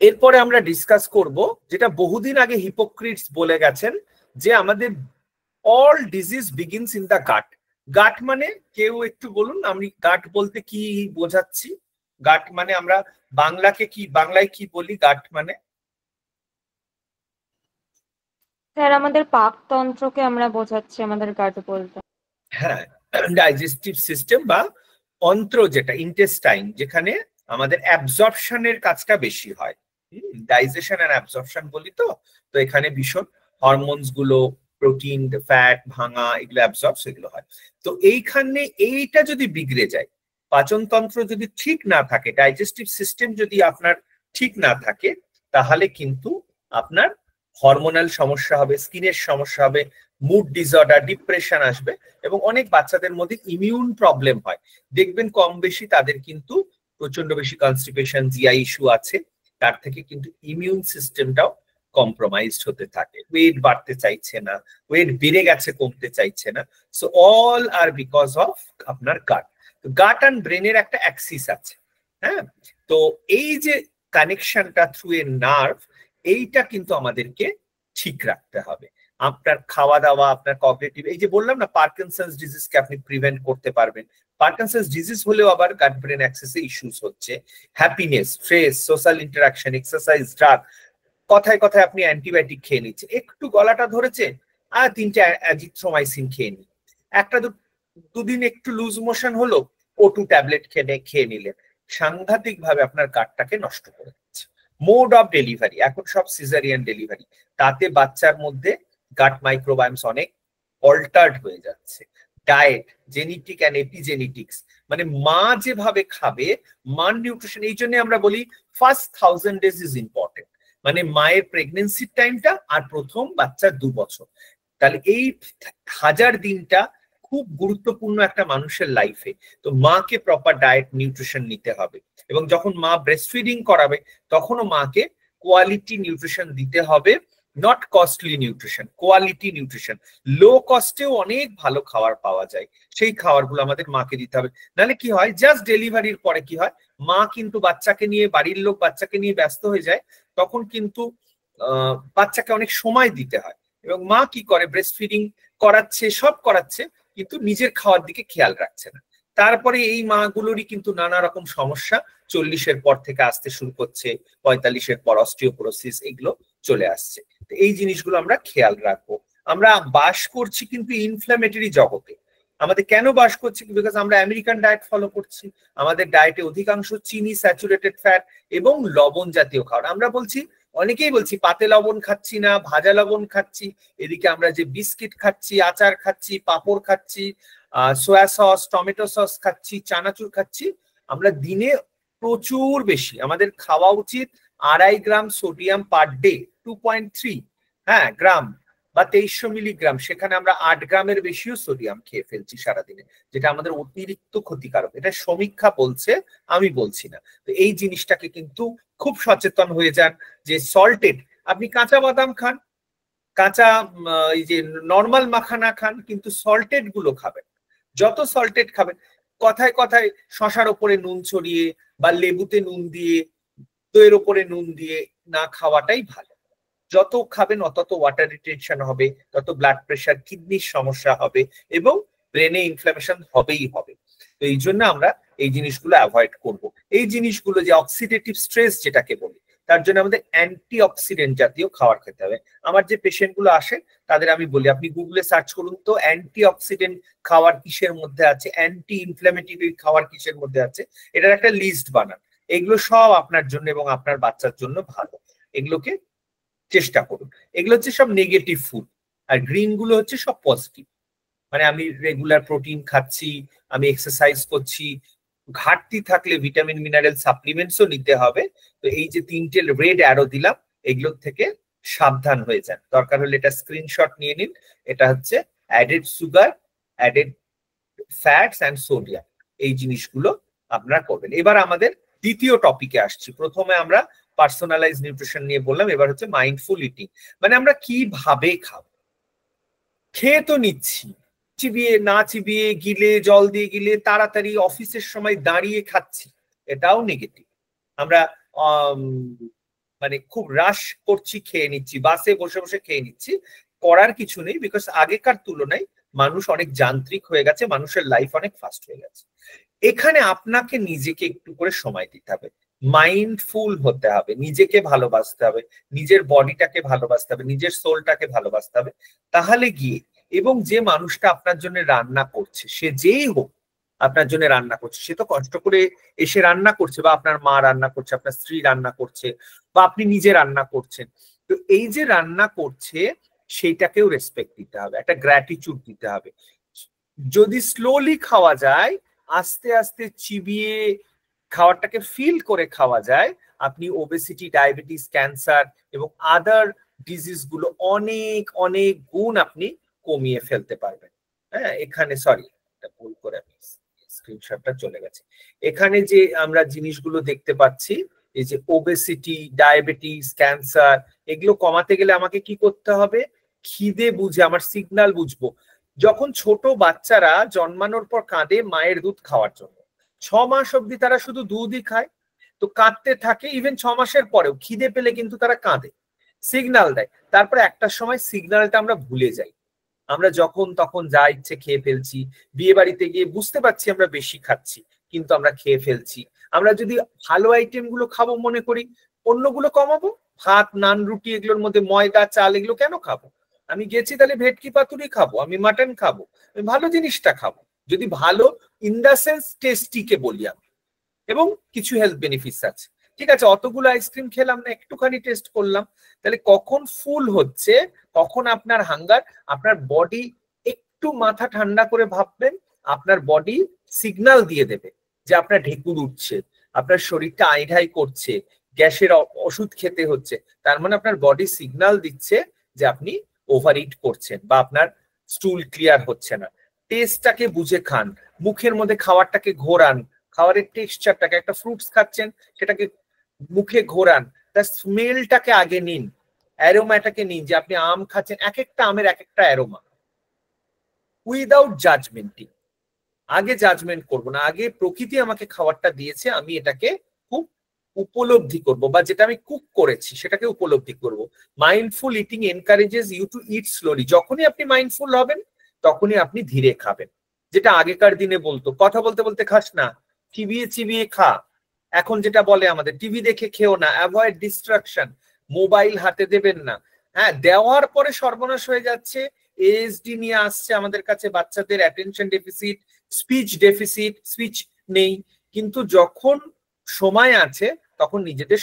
এরপরে আমরা ডিসকাস করব যেটা বহুদিন আগে হিপোক্রেটস বলে গেছেন, যে আমাদের all disease begins in the gut. Gut মানে, কেউ একটু বলুন আমি গাট বলতে কি বোঝাচ্ছি? গাট মানে আমরা বাংলায় কি বলি গাট মানে? স্যার, আমাদের পাকতন্ত্রকে আমরা বোঝাচ্ছি আমাদের গাট বলতে। হ্যাঁ, ডাইজেস্টিভ সিস্টেম বা অন্ত্র, যেটা ইন্টেস্টাইন, যেখানে আমাদের অ্যাবজর্পশনের কাজটা বেশি হয়। ডাইজেশন আর অ্যাবজর্পশন বলি তো এখানে ভীষণ হরমোনস গুলো, প্রোটিন, ফ্যাট ভাঙা, এগুলো অ্যাবজর্ব, এগুলো হয়। তো এইখানে এইটা যদি বিগড়ে যায়, পাচনতন্ত্র যদি ঠিক না থাকে, ডাইজেস্টিভ সিস্টেম যদি আপনার ঠিক না থাকে, তাহলে কিন্তু আপনার হরমোনাল সমস্যা হবে, স্কিনের সমস্যা হবে, মুড ডিসঅর্ডার, ডিপ্রেশন আসবে, এবং অনেক বাচ্চাদের মধ্যে ইমিউন প্রবলেম হয়। দেখবেন কম বেশি তাদের কিন্তু প্রচন্ড বেশি কনস্টিপেশন, জিআই ইস্যু আছে, তার থেকে কিন্তু ইমিউন সিস্টেমটাও কম্প্রোমাইজড হতে থাকে, ওয়েট বাড়তে চাইছে না, ওয়েট বেড়ে গেছে, কমতে চাইছে না। So all are because of আপনার গাট। গাট অ্যান্ড ব্রেনের একটা অ্যাক্সিস আছে, হ্যাঁ। তো এই যে কানেকশনটা থ্রু এ নার্ভ, এইটা কিন্তু আমাদেরকে ঠিক রাখতে হবে। আপনার খাওয়া দাওয়া, আপনার কগনিটিভ, এই যে বললাম না পার্কিনসন্স ডিজিজকে আপনি প্রিভেন্ট করতে পারবেন। পার্কিনসন্স ডিজিজ হলেও আবার গাট ব্রেন অ্যাক্সেসে ইস্যুস হচ্ছে। Happiness, stress, social interaction, exercise, drug, কথায় কথায় আপনি অ্যান্টিবায়োটিক খেয়ে নিচ্ছে, একটু গলাটা ধরেছে আর 3টে অ্যাজিথ্রোমাইসিন খেয়ে নি, একটা দুদিন একটু লুজ মোশন হলো, O2 ট্যাবলেট খেয়ে নিলেন, সাংঘাতিক ভাবে আপনার গাটটাকে নষ্ট করে দিচ্ছে। মোড অফ ডেলিভারি, এখন সব সিজারিয়ান ডেলিভারি, তাতে বাচ্চার মধ্যে গাট মাইক্রোবায়োমস অনেক অল্টার্ড হয়ে যাচ্ছে। ডায়েট, জেনেটিক অ্যান্ড এপিজেনেটিক্স, মানে মা যেভাবে খাবে, মার নিউট্রিশন, এই জন্য আমরা বলি ফার্স্ট 1000 days ইজ ইম্পর্টেন্ট, মানে মায়ের প্রেগনেন্সির টাইমটা আর প্রথম বাচ্চার 2 বছর। তাহলে এই 1000 দিনটা খুব গুরুত্বপূর্ণ একটা মানুষের লাইফে। তো মাকে প্রপার ডায়েট নিউট্রিশন নিতে হবে, এবং যখন মা ব্রেস্ট ফিডিং করাবে তখনও মাকে কোয়ালিটি নিউট্রিশন দিতে হবে, not costly nutrition, quality nutrition. Low কস্টেও অনেক ভালো খাবার পাওয়া যায়, সেই খাবারগুলো আমাদের মাকে দিতে হবে। নাহলে কি হয়, জাস্ট ডেলিভারির পরে কি হয়, মা কিন্তু বাচ্চাকে নিয়ে, বাড়ির লোক বাচ্চাকে নিয়ে ব্যস্ত হয়ে যায়, তখন কিন্তু বাচ্চাকে অনেক সময় দিতে হয়, এবং মা কি করে, ব্রেস্ট ফিডিং করাচ্ছে, সব করাচ্ছে, কিন্তু নিজের খাওয়ার দিকে খেয়াল রাখছে না। তারপরে এই মাগুলোরই কিন্তু নানা রকম সমস্যা 40-এর পর থেকে আসতে শুরু করছে, 45-এর পর অস্টিওপোরোসিস এগুলো চলে আসছে। এই জিনিসগুলো আমরা খেয়াল রাখবো। আমরা বাস করছি কিন্তু ইনফ্ল্যামেটরি জগতে। আমাদের কেন বাস করছি? বিকজ আমরা আমেরিকান ডায়েট ফলো করছি। আমাদের ডায়েটে অধিকাংশ চিনি, স্যাচুরেটেড ফ্যাট এবং লবণ জাতীয় খাবার। আমরা বলছি, অনেকেই বলছি পাতে লবণ খাচ্ছি না, ভাজা লবণ খাচ্ছি, এদিকে আমরা যে বিস্কিট খাচ্ছি, আচার খাচ্ছি, পাঁপড় খাচ্ছি, সোয়া সস, টমেটো সস খাচ্ছি, চানাচুর খাচ্ছি। আমরা দিনে প্রচুর বেশি, আমাদের খাওয়া উচিত 2.5 গ্রাম সোডিয়াম পার ডে, 2.3 গ্রাম বা 2300 মিলিগ্রাম। সেখানে আমরা 8 গ্রামের বেশিও সোডিয়াম খেয়ে ফেলছি সারাদিনে, যেটা আমাদের অতিরিক্ত ক্ষতিকারক। এটা সমীক্ষা বলছে, আমি বলছি না। তো এই জিনিসটাকে কিন্তু খুব সচেতন হয়ে যান যে সল্টেড, আপনি কাঁচা বাদাম খান, কাঁচা এই যে নর্মাল মাখানা খান, কিন্তু সল্টেড গুলো খাবেন। যত সল্টেড খাবেন, কথায় কথায় শশার ওপরে নুন ছড়িয়ে বা লেবুতে নুন দিয়ে, দইয়ের ওপরে নুন দিয়ে না খাওয়াটাই ভালো। যত খাবেন তত ওয়াটার রিটেনশন হবে, তত ব্লাড প্রেশার, কিডনির সমস্যা হবে, এবং ব্রেনে ইনফ্লামেশন হবেই হবে। তো এই জন্য আমরা এই জিনিসগুলো অ্যাভয়েড করব। এই জিনিসগুলো যে অক্সিডেটিভ স্ট্রেস যেটাকে বলি, তার জন্য আমাদের অ্যান্টি অক্সিডেন্ট জাতীয় খাবার খেতে হবে। আমার যে পেশেন্ট গুলো আসে তাদের আমি বলি, আপনি গুগলে সার্চ করুন তো অ্যান্টি অক্সিডেন্ট খাবার কিসের মধ্যে আছে, অ্যান্টি ইনফ্ল্যামেটরি খাবার কিসের মধ্যে আছে, এটার একটা লিস্ট বানান। এগুলো সব আপনার জন্য এবং আপনার বাচ্চার জন্য ভালো, এগুলোকে চেষ্টা করুন। এগুলো হচ্ছে সব নেগেটিভ ফুড, আর গ্রিন গুলো হচ্ছে সব পজিটিভ। মানে আমি রেগুলার প্রোটিন খাচ্ছি, আমি এক্সারসাইজ করছি, ঘাটতি থাকলে ভিটামিন মিনারেল সাপ্লিমেন্টসও নিতে হবে। তো এই যে 3টে রেড অ্যারো দিলাম, এগুলোর থেকে সাবধান হয়ে যান। দরকার হলে এটা স্ক্রিনশট নিয়ে নিন। এটা হচ্ছে added sugar, added fats and sodium, এই জিনিসগুলো আপনারা করবেন। এবার আমাদের দ্বিতীয় টপিকে আসছি। প্রথমে আমরা পার্সোনালাইজ নিউট্রিশন নিয়ে বললাম, এবার হচ্ছে মাইন্ডফুল ইটিং। মানে আমরা কিভাবে খাবো, খেয়ে তো নিচ্ছি, চিবিয়ে না চিবিয়ে, গিলে, জল দিয়ে গিলে, তাড়াতাড়ি অফিসের সময় দাঁড়িয়ে খাচ্ছি, এটাও নেগেটিভ। আমরা মানে খুব রাশ করছি, খেয়ে নিচ্ছি, বাসে বসে বসে খেয়ে নিচ্ছি। করার কিছু নেই, বিকজ আগেকার তুলনায় মানুষ অনেক যান্ত্রিক হয়ে গেছে, মানুষের লাইফ অনেক ফাস্ট হয়ে গেছে। এখানে আপনাকে নিজেকে একটু করে সময় দিতে হবে, মাইন্ডফুল হতে হবে, নিজেকে ভালোবাসতে হবে, নিজের বডিটাকে ভালোবাসতে হবে, নিজের সোলটাকে ভালোবাসতে হবে। তাহলে গিয়ে, এবং যে মানুষটা আপনার জন্য রান্না করছে, সে যেই হোক আপনার জন্য রান্না করছে, সে তো কষ্ট করে এসে রান্না করছে, বা আপনার মা রান্না করছে, আপনার স্ত্রী রান্না করছে, বা আপনি নিজে রান্না করছেন। তো এই যে রান্না করছে, সেইটাকেও রেসপেক্ট দিতে হবে, একটা গ্র্যাটিটিউড দিতে হবে। যদি স্লোলি খাওয়া যায়, আস্তে আস্তে চিবিয়ে খাবারটাকে ফিল করে খাওয়া যায়, আপনি ওবেসিটি, ডায়াবেটিস, ক্যান্সার এবং আদার ডিজিজ গুলো অনেক অনেক গুণ আপনি কমিয়ে ফেলতে পারবেন। হ্যাঁ, এখানে সরি, ভুল করে আমি স্ক্রিনশটটা চলে গেছে। এখানে যে আমরা জিনিসগুলো দেখতে পাচ্ছি, এই যে ওবেসিটি, ডায়াবেটিস, ক্যান্সার, এগুলো কমাতে গেলে আমাকে কি করতে হবে? খিদে বুঝে, আমার সিগন্যাল বুঝবো। যখন ছোট বাচ্চারা জন্মানোর পর কাঁদে মায়ের দুধ খাওয়ার জন্য, 6 মাস অব্দি তারা শুধু দুধই খায়, তো কাঁদতে থাকে। ইভেন 6 মাসের পরেও খিদে পেলে কিন্তু তারা কাঁদে, সিগন্যাল দেয়। তারপরে একটা সময় সিগন্যালটা আমরা ভুলে যাই, আমরা যখন তখন যা ইচ্ছে খেয়ে ফেলছি। বিয়ে বাড়িতে গিয়ে বুঝতে পারছি আমরা বেশি খাচ্ছি, কিন্তু আমরা খেয়ে ফেলছি। আমরা যদি ভালো আইটেম গুলো খাবো মনে করি, অন্যগুলো কমাবো। ভাত, নান, রুটি, এগুলোর মধ্যে ময়দা, চাল, এগুলো কেন খাবো? আমি গেছি তাহলে ভেটকি পাতুরি খাবো, আমি মাটন খাবো, আমি ভালো জিনিসটা খাবো। যদি ভালো ইন দা সেন্স টেস্টিকে বলি আমি, এবং কিছু হেলথ বেনিফিটস আছে। ঠিক আছে, অতগুলো আইসক্রিম খেলাম না, একটুখানি টেস্ট করলাম। তাহলে কখন ফুল হচ্ছে, কখন আপনার হাঙ্গার, আপনার বডি একটু মাথা ঠান্ডা করে ভাববেন, আপনার বডি সিগন্যাল দিয়ে দেবে যে আপনার ঢেকুর উঠছে, আপনার শরীরটা আইঢাই করছে, গ্যাসের ওষুধ খেতে হচ্ছে। তার মানে আপনার বডি সিগন্যাল দিচ্ছে যে আপনি ওভার ইট করছেন, বা আপনার স্টুল ক্লিয়ার হচ্ছে না। টেস্টটাকে বুঝে খান, মুখের মধ্যে খাবারটাকে ঘোরান, খাবারের টেক্সচারটাকে, একটা ফ্রুটস খাচ্ছেন সেটাকে মুখে ঘোরান, তার স্মেলটাকে আগে নিন। অ্যারোমাটাকে নিন, যে আপনি আম খাচ্ছেন, এক একটা আমের এক একটা অ্যারোমা, উইদাউট জাজমেন্টিং। আগে জাজমেন্ট করব না, আগে প্রকৃতি আমাকে খাবারটা দিয়েছে, আমি এটাকে খুব উপলব্ধি করব, বা যেটা আমি কুক করেছি সেটাকে উপলব্ধি করব। Mindful eating encourages you to eat slowly. যখনই আপনি মাইন্ডফুল হবেন তখনই আপনি ধীরে খাবেন। যেটা আগেকার দিনে বলতো কথা বলতে বলতে খাস না, চিবিয়ে চিবিয়ে খা। এখন যেটা বলে আমাদের টিভি দেখে খেও না, অ্যাভয়েড ডিস্ট্রাকশন, মোবাইল হাতে দেবেন না। হ্যাঁ, দেওয়ার পরে সর্বনাশ হয়ে যাচ্ছে, এএসডি নিয়ে আসছে আমাদের কাছে, বাচ্চাদের attention deficit, speech deficit, speech নেই। কিন্তু যখন সময় আছে তখন নিজেদের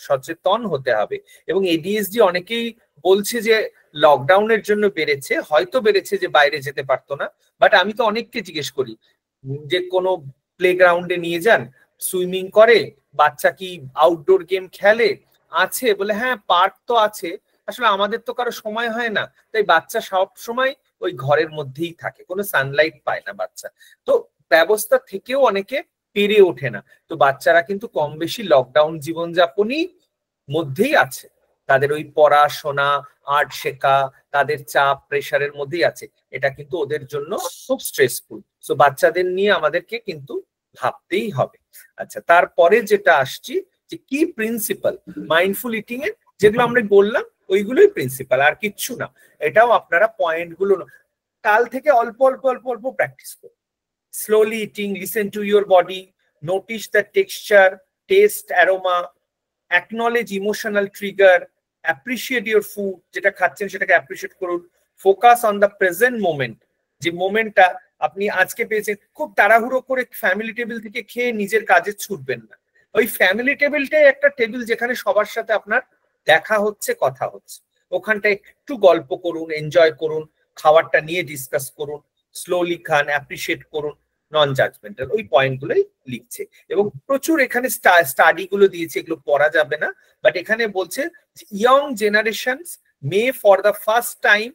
সচেতন হতে হবে। এবং এডিএসডি অনেকেই বলছে যে লকডাউনের জন্য বেড়েছে, হয়তো বেড়েছে যে বাইরে যেতে পারতো না, বাট আমি তো অনেককে জিজ্ঞেস করি যে কোনো প্লেগ্রাউন্ডে নিয়ে যান, সুইমিং করে, বাচ্চা কি আউটডোর গেম খেলে, আছে বলে হ্যাঁ পার্ক তো আছে, আসলে আমাদের তো কারো সময় হয় না, তাই বাচ্চা সব সময় ওই ঘরের মধ্যেই থাকে, কোনো সানলাইট পায় না বাচ্চা। তো ব্যবস্থা থেকেও অনেকে পেরে ওঠে না। তো বাচ্চারা কিন্তু কম বেশি লকডাউন জীবনযাপনই মধ্যেই আছে, তাদের ওই পড়াশোনা, আর্ট শেখা, তাদের চাপ প্রেশারের মধ্যেই আছে। এটা কিন্তু ওদের জন্য খুব স্ট্রেসফুল। সো বাচ্চাদের নিয়ে আমাদেরকে কিন্তু ভাবতেই হবে। আচ্ছা, তারপরে যেটা আসছি যে কি প্রিন্সিপাল মাইন্ডফুল ইটিং এর, যেগুলো আমরা বললাম ওইগুলোই প্রিন্সিপাল, আর কিচ্ছু না। এটাও আপনারা পয়েন্ট গুলো কাল থেকে অল্প অল্প অল্প অল্প প্র্যাকটিস করুন। Slowly eating, listen to your body, notice the texture, test, aroma, acknowledge emotional trigger, appreciate your food, যেটা খাচ্ছেন সেটাকে অ্যাপ্রিসিয়েট করুন, focus on the present moment, যে মোমেন্টটা আপনি আজকে পেয়েছেন। খুব তাড়াহুড়ো করে ফ্যামিলি টেবিল থেকে খেয়ে নিজের কাজে ছুটবেন না। ওই ফ্যামিলি টেবিলটাই একটা টেবিল যেখানে সবার সাথে আপনার দেখা হচ্ছে, কথা হচ্ছে, ওখানটা একটু গল্প করুন, এনজয় করুন, খাবারটা নিয়ে ডিসকাস করুন, স্লোলি খান, অ্যাপ্রিসিয়েট করুন, নন জাজমেন্টাল। ওই পয়েন্টগুলোই লিখছে। এবং প্রচুর এখানে স্টাডি গুলো দিয়েছে, এগুলো পড়া যাবে না, বাট এখানে বলছে young generations may for the first time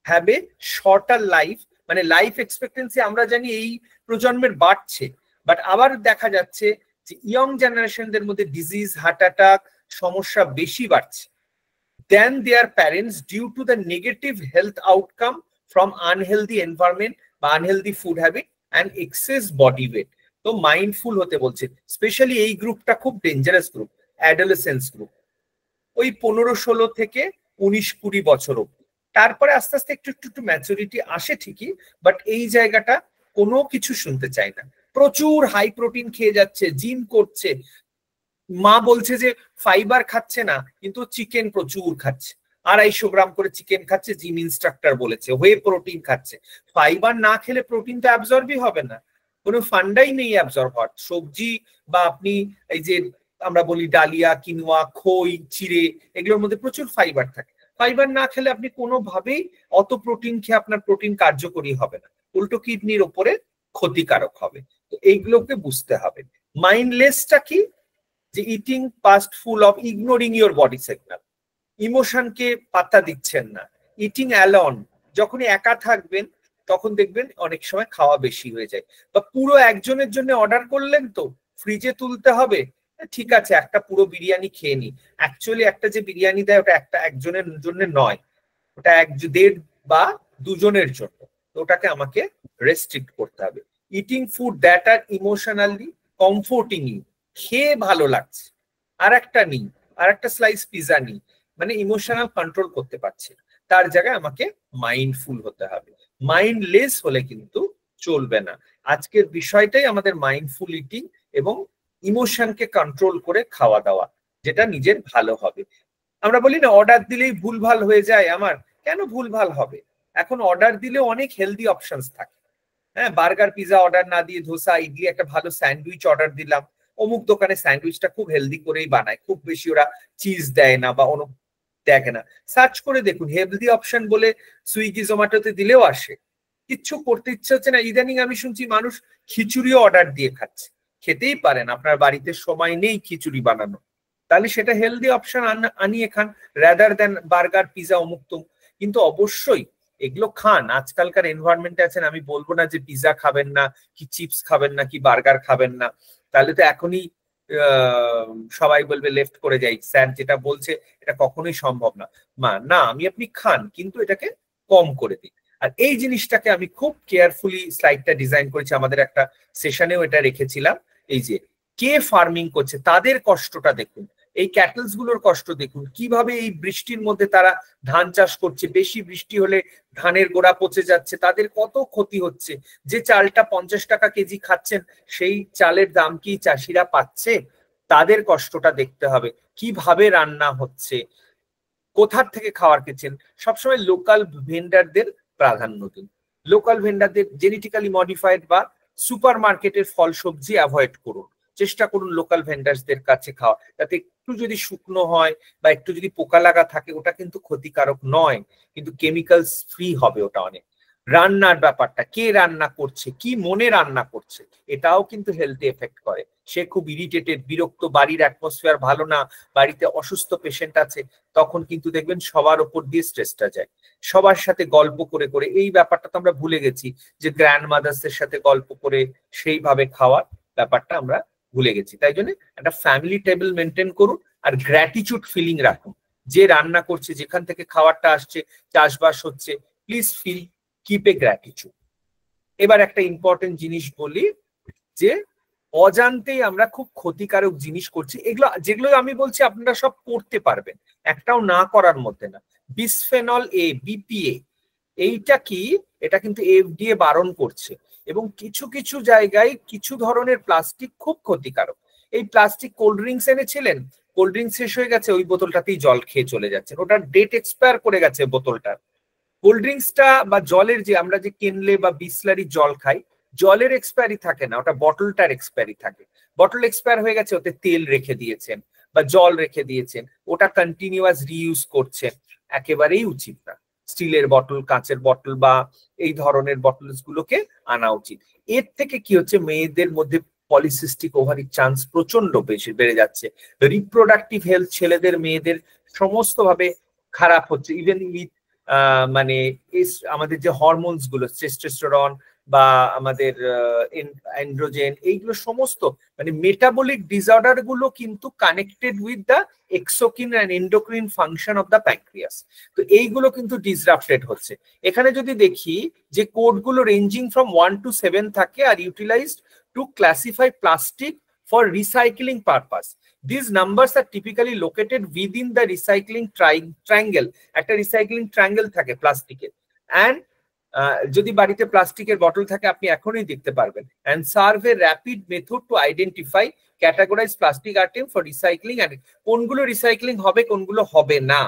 have a shorter life, মানে লাইফ এক্সপেক্টেন্সি আমরা জানি এই প্রজন্মের বাড়ছে, বাট আবার দেখা যাচ্ছে যে ইয়ং জেনারেশনদের মধ্যে ডিজিজ, হার্ট অ্যাটাক সমস্যা বেশি বাড়ছে then their parents due to the negative health outcome from unhealthy environment বা unhealthy food habit and excess body weight. তো মাইন্ডফুল হতে বলছে। স্পেশালি এই গ্রুপটা খুব ডেঞ্জারাস গ্রুপ, অ্যাডোলেসেন্স গ্রুপ, ওই 15-16 থেকে 19-20 বছর অব্দি। তারপরে আস্তে আস্তে একটু একটু একটু ম্যাচুরিটি আসে ঠিকই, বাট এই জায়গাটা কোনো কিছু শুনতে চায় না, প্রচুর হাই প্রোটিন খেয়ে যাচ্ছে, জিম করছে, মা বলছে যে ফাইবার খাচ্ছে না কিন্তু চিকেন প্রচুর খাচ্ছে, 250 গ্রাম করে চিকেন খাচ্ছে, জিম ইনস্ট্রাক্টর বলেছে, হয়ে প্রোটিন খাচ্ছে। ফাইবার না খেলে প্রোটিন তো অ্যাবজর্বই হবে না, কোনো ফান্ডাই নেই অ্যাবজর্ব হওয়ার। সবজি বা আপনি এই যে আমরা বলি ডালিয়া, কিনোয়া, খই, চিড়ে, এগুলোর মধ্যে প্রচুর ফাইবার থাকে। ফাইবার না খেলে আপনি কোনোভাবেই অত প্রোটিন খেয়ে আপনার প্রোটিন কার্যকরী হবে না, উল্টো কিডনির ওপরে ক্ষতিকারক হবে। তো এইগুলোকে বুঝতে হবে। মাইন্ডলেসটা কি, যে eating past full of ignoring your body signal, ইমোশনকে পাত্তা দিচ্ছেন না। ইটিং অ্যালন, যখনই একা থাকবেন তখন দেখবেন অনেক সময় খাওয়া বেশি হয়ে যায়। বা পুরো একজনের জন্য অর্ডার করলেন তো ফ্রিজে তুলতে হবে, ঠিক আছে একটা পুরো বিরিয়ানি খেয়ে নি, অ্যাকচুয়ালি একটা যে বিরিয়ানি দেয় ওটা একজনের জন্য নয়, ওটা 1-1.5 বা 2 জনের জন্য। তো ওটাকে আমাকে রেস্ট্রিক্ট করতে হবে। Eating food that are emotionally comforting you, খেয়ে ভালো লাগছে, আর একটা নিই, আর একটা স্লাইস পিজা নিই, মানে ইমোশনাল কন্ট্রোল করতে পারছি না, তার জায়গায় আমাকে মাইন্ডফুল হতে হবে। মাইন্ডলেস হলে কিন্তু চলবে না। আজকের বিষয়টাই আমাদের মাইন্ডফুল ইটিং এবং ইমোশনকে কন্ট্রোল করে খাওয়া দাওয়া, যেটা নিজের ভালো হবে। আমরা বলি না অর্ডার দিলেই ভুলভাল হয়ে যায় আমার, কেন ভুলভাল হবে? এখন অর্ডার দিলে অনেক হেলদি অপশনস থাকে। হ্যাঁ, বার্গার, পিজা অর্ডার না দিয়ে ধোসা, ইডলি, একটা ভালো স্যান্ডউইচ অর্ডার দিলাম, অমুক দোকানে স্যান্ডউইচটা খুব হেলদি করেই বানায়, খুব বেশি ওরা চিজ দেয় না বা অন্য দেখে না। সার্চ করে দেখুন হেলদি অপশন বলে, সুইগি জোম্যাটোতে দিলেও আসে। কিচ্ছু করতে ইচ্ছে হচ্ছে না, ইদানিং আমি শুনছি মানুষ খিচুড়িও অর্ডার দিয়ে খাচ্ছে। খেতেই পারেন, আপনার বাড়িতে সময় নেই খিচুড়ি বানানো, তাহলে সেটা হেলদি অপশন আনিয়ে খান, রাদার দেন বার্গার, পিজা, অমুক তমুক। কিন্তু অবশ্যই এগুলো খান, আজকালকার এনভায়রনমেন্টে আছেন, আমি বলবো না যে পিজা খাবেন না, কি চিপস খাবেন না, কি বার্গার খাবেন না, তাহলে তো এখনই সবাই বলবে লেফট করে যাই, স্যার যেটা বলছে এটা কখনোই সম্ভব না। না, আপনি খান কিন্তু এটাকে কম করে দিন। আর এই জিনিসটাকে আমি খুব কেয়ারফুলি স্লাইডটা ডিজাইন করেছি, আমাদের একটা সেশনেও এটা রেখেছিলাম। এই যে কে ফার্মিং করছে তাদের কষ্টটা দেখুন, এই ক্যাটলস গুলোর কষ্ট দেখুন, কিভাবে এই বৃষ্টির মধ্যে তারা ধান চাষ করছে, বেশি বৃষ্টি হলে ধানের গোড়া পচে যাচ্ছে, তাদের কত ক্ষতি হচ্ছে। যে চালটা 50 টাকা কেজি খাচ্ছেন সেই চালের দাম কি চাষিরা পাচ্ছে? তাদের কষ্টটা দেখতে হবে, কিভাবে রান্না হচ্ছে, কোথার থেকে খাবার খেয়েছেন। সবসময় লোকাল ভেন্ডারদের প্রাধান্য দিন, লোকাল ভেন্ডারদের, জেনেটিক্যালি মডিফাইড বা সুপার মার্কেটের ফল সবজি অ্যাভয়েড করুন, চেষ্টা করুন লোকাল ভেন্ডার্সদের কাছে খাওয়া। তাতে একটু যদি শুকনো হয় বা একটু যদি পোকা লাগা থাকে ওটা কিন্তু ক্ষতিকারক নয়, কিন্তু কেমিক্যালস ফ্রি হবে ওটা অনেক। রান্নার ব্যাপারটা, কে রান্না করছে, কি মনে রান্না করছে, এটাও কিন্তু হেলথে এফেক্ট করে। সে খুব ইরিটেটেড, বিরক্ত, বাড়ির অ্যাটমসফিয়ার ভালো না, বাড়িতে অসুস্থ পেশেন্ট আছে, তখন কিন্তু দেখবেন সবার উপর দিয়ে স্ট্রেসটা যায়। সবার সাথে গল্প করে করে, এই ব্যাপারটা তো আমরা ভুলে গেছি যে গ্র্যান্ড মাদার্সের সাথে গল্প করে সেইভাবে খাওয়ার ব্যাপারটা আমরা ভুলে গেছি। তাই জন্য একটা ফ্যামিলি টেবিল মেনটেন করুন আর গ্র্যাটিটিউড ফিলিং রাখুন। যে রান্না করছে, যেখান থেকে খাবারটা আসছে, চাষবাস হচ্ছে, please feel, keep a gratitude. এবার একটা ইম্পর্টেন্ট জিনিস বলি, যে অজান্তেই আমরা খুব ক্ষতিকারক জিনিস করছি, এগুলো যেগুলো আমি বলছি আপনারা সব করতে পারবেন, একটাও না করার মধ্যে না। বিসফেনল এ, বিপিএ, এইটা কি, এটা কিন্তু এফডিএ বারণ করছে, এবং কিছু কিছু জায়গায় কিছু ধরনের প্লাস্টিক খুব ক্ষতিকারক। এই প্লাস্টিক কোল্ড ড্রিঙ্কস এনেছিলেন, কোল্ড ড্রিঙ্কস শেষ হয়ে গেছে, ওই বোতলটাতেই জল খেয়ে চলে যাচ্ছেন, ওটার ডেট এক্সপায়ার করে গেছে বোতলটার। কোল্ড ড্রিঙ্কসটা বা জলের, যে আমরা যে কেনলে বা বিসলারি জল খাই, জলের এক্সপায়ারি থাকে না, ওটা বটলটার এক্সপায়ারি থাকে। বটল এক্সপায়ার হয়ে গেছে, ওতে তেল রেখে দিয়েছেন বা জল রেখে দিয়েছেন, ওটা কন্টিনিউয়াস রিইউজ করছেন, একেবারেই উচিত না। স্টিলের বটল, কাঁচের বটল বা এই ধরনের বটলস গুলোকে আনা উচিত। এর থেকে কি হচ্ছে, মেয়েদের মধ্যে পলিসিস্টিক ওভারির চান্স প্রচন্ড বেশি বেড়ে যাচ্ছে, রিপ্রোডাক্টিভ হেলথ ছেলেদের মেয়েদের সমস্ত ভাবে খারাপ হচ্ছে। ইভেন উইথ মানে আমাদের যে হরমোনস গুলো, টেস্টোস্টেরন বা আমাদের এন্ড্রোজেন, এইগুলো সমস্ত মানে মেটাবলিক ডিসঅর্ডার গুলো কিন্তু connected with the exocrine and endocrine function of the pancreas. তো এইগুলো কিন্তু ডিসরাপ্টেড হচ্ছে। এখানে যদি দেখি যে কোডগুলো রেঞ্জিং ফ্রম 1 to 7 থাকে আর utilized to classify plastic for recycling purpose. These numbers are typically located within the recycling triangle. একটা রিসাইক্লিং ট্রায়াঙ্গেল থাকে প্লাস্টিকের, অ্যান্ড যদি বাড়িতে প্লাস্টিকের বটল থাকে আপনি এখনই দেখতে পারবেন। And serve A rapid method to identify, categorise plastic item for recycling, and কোনগুলো রিসাইক্লিং হবে কোনগুলো হবে না।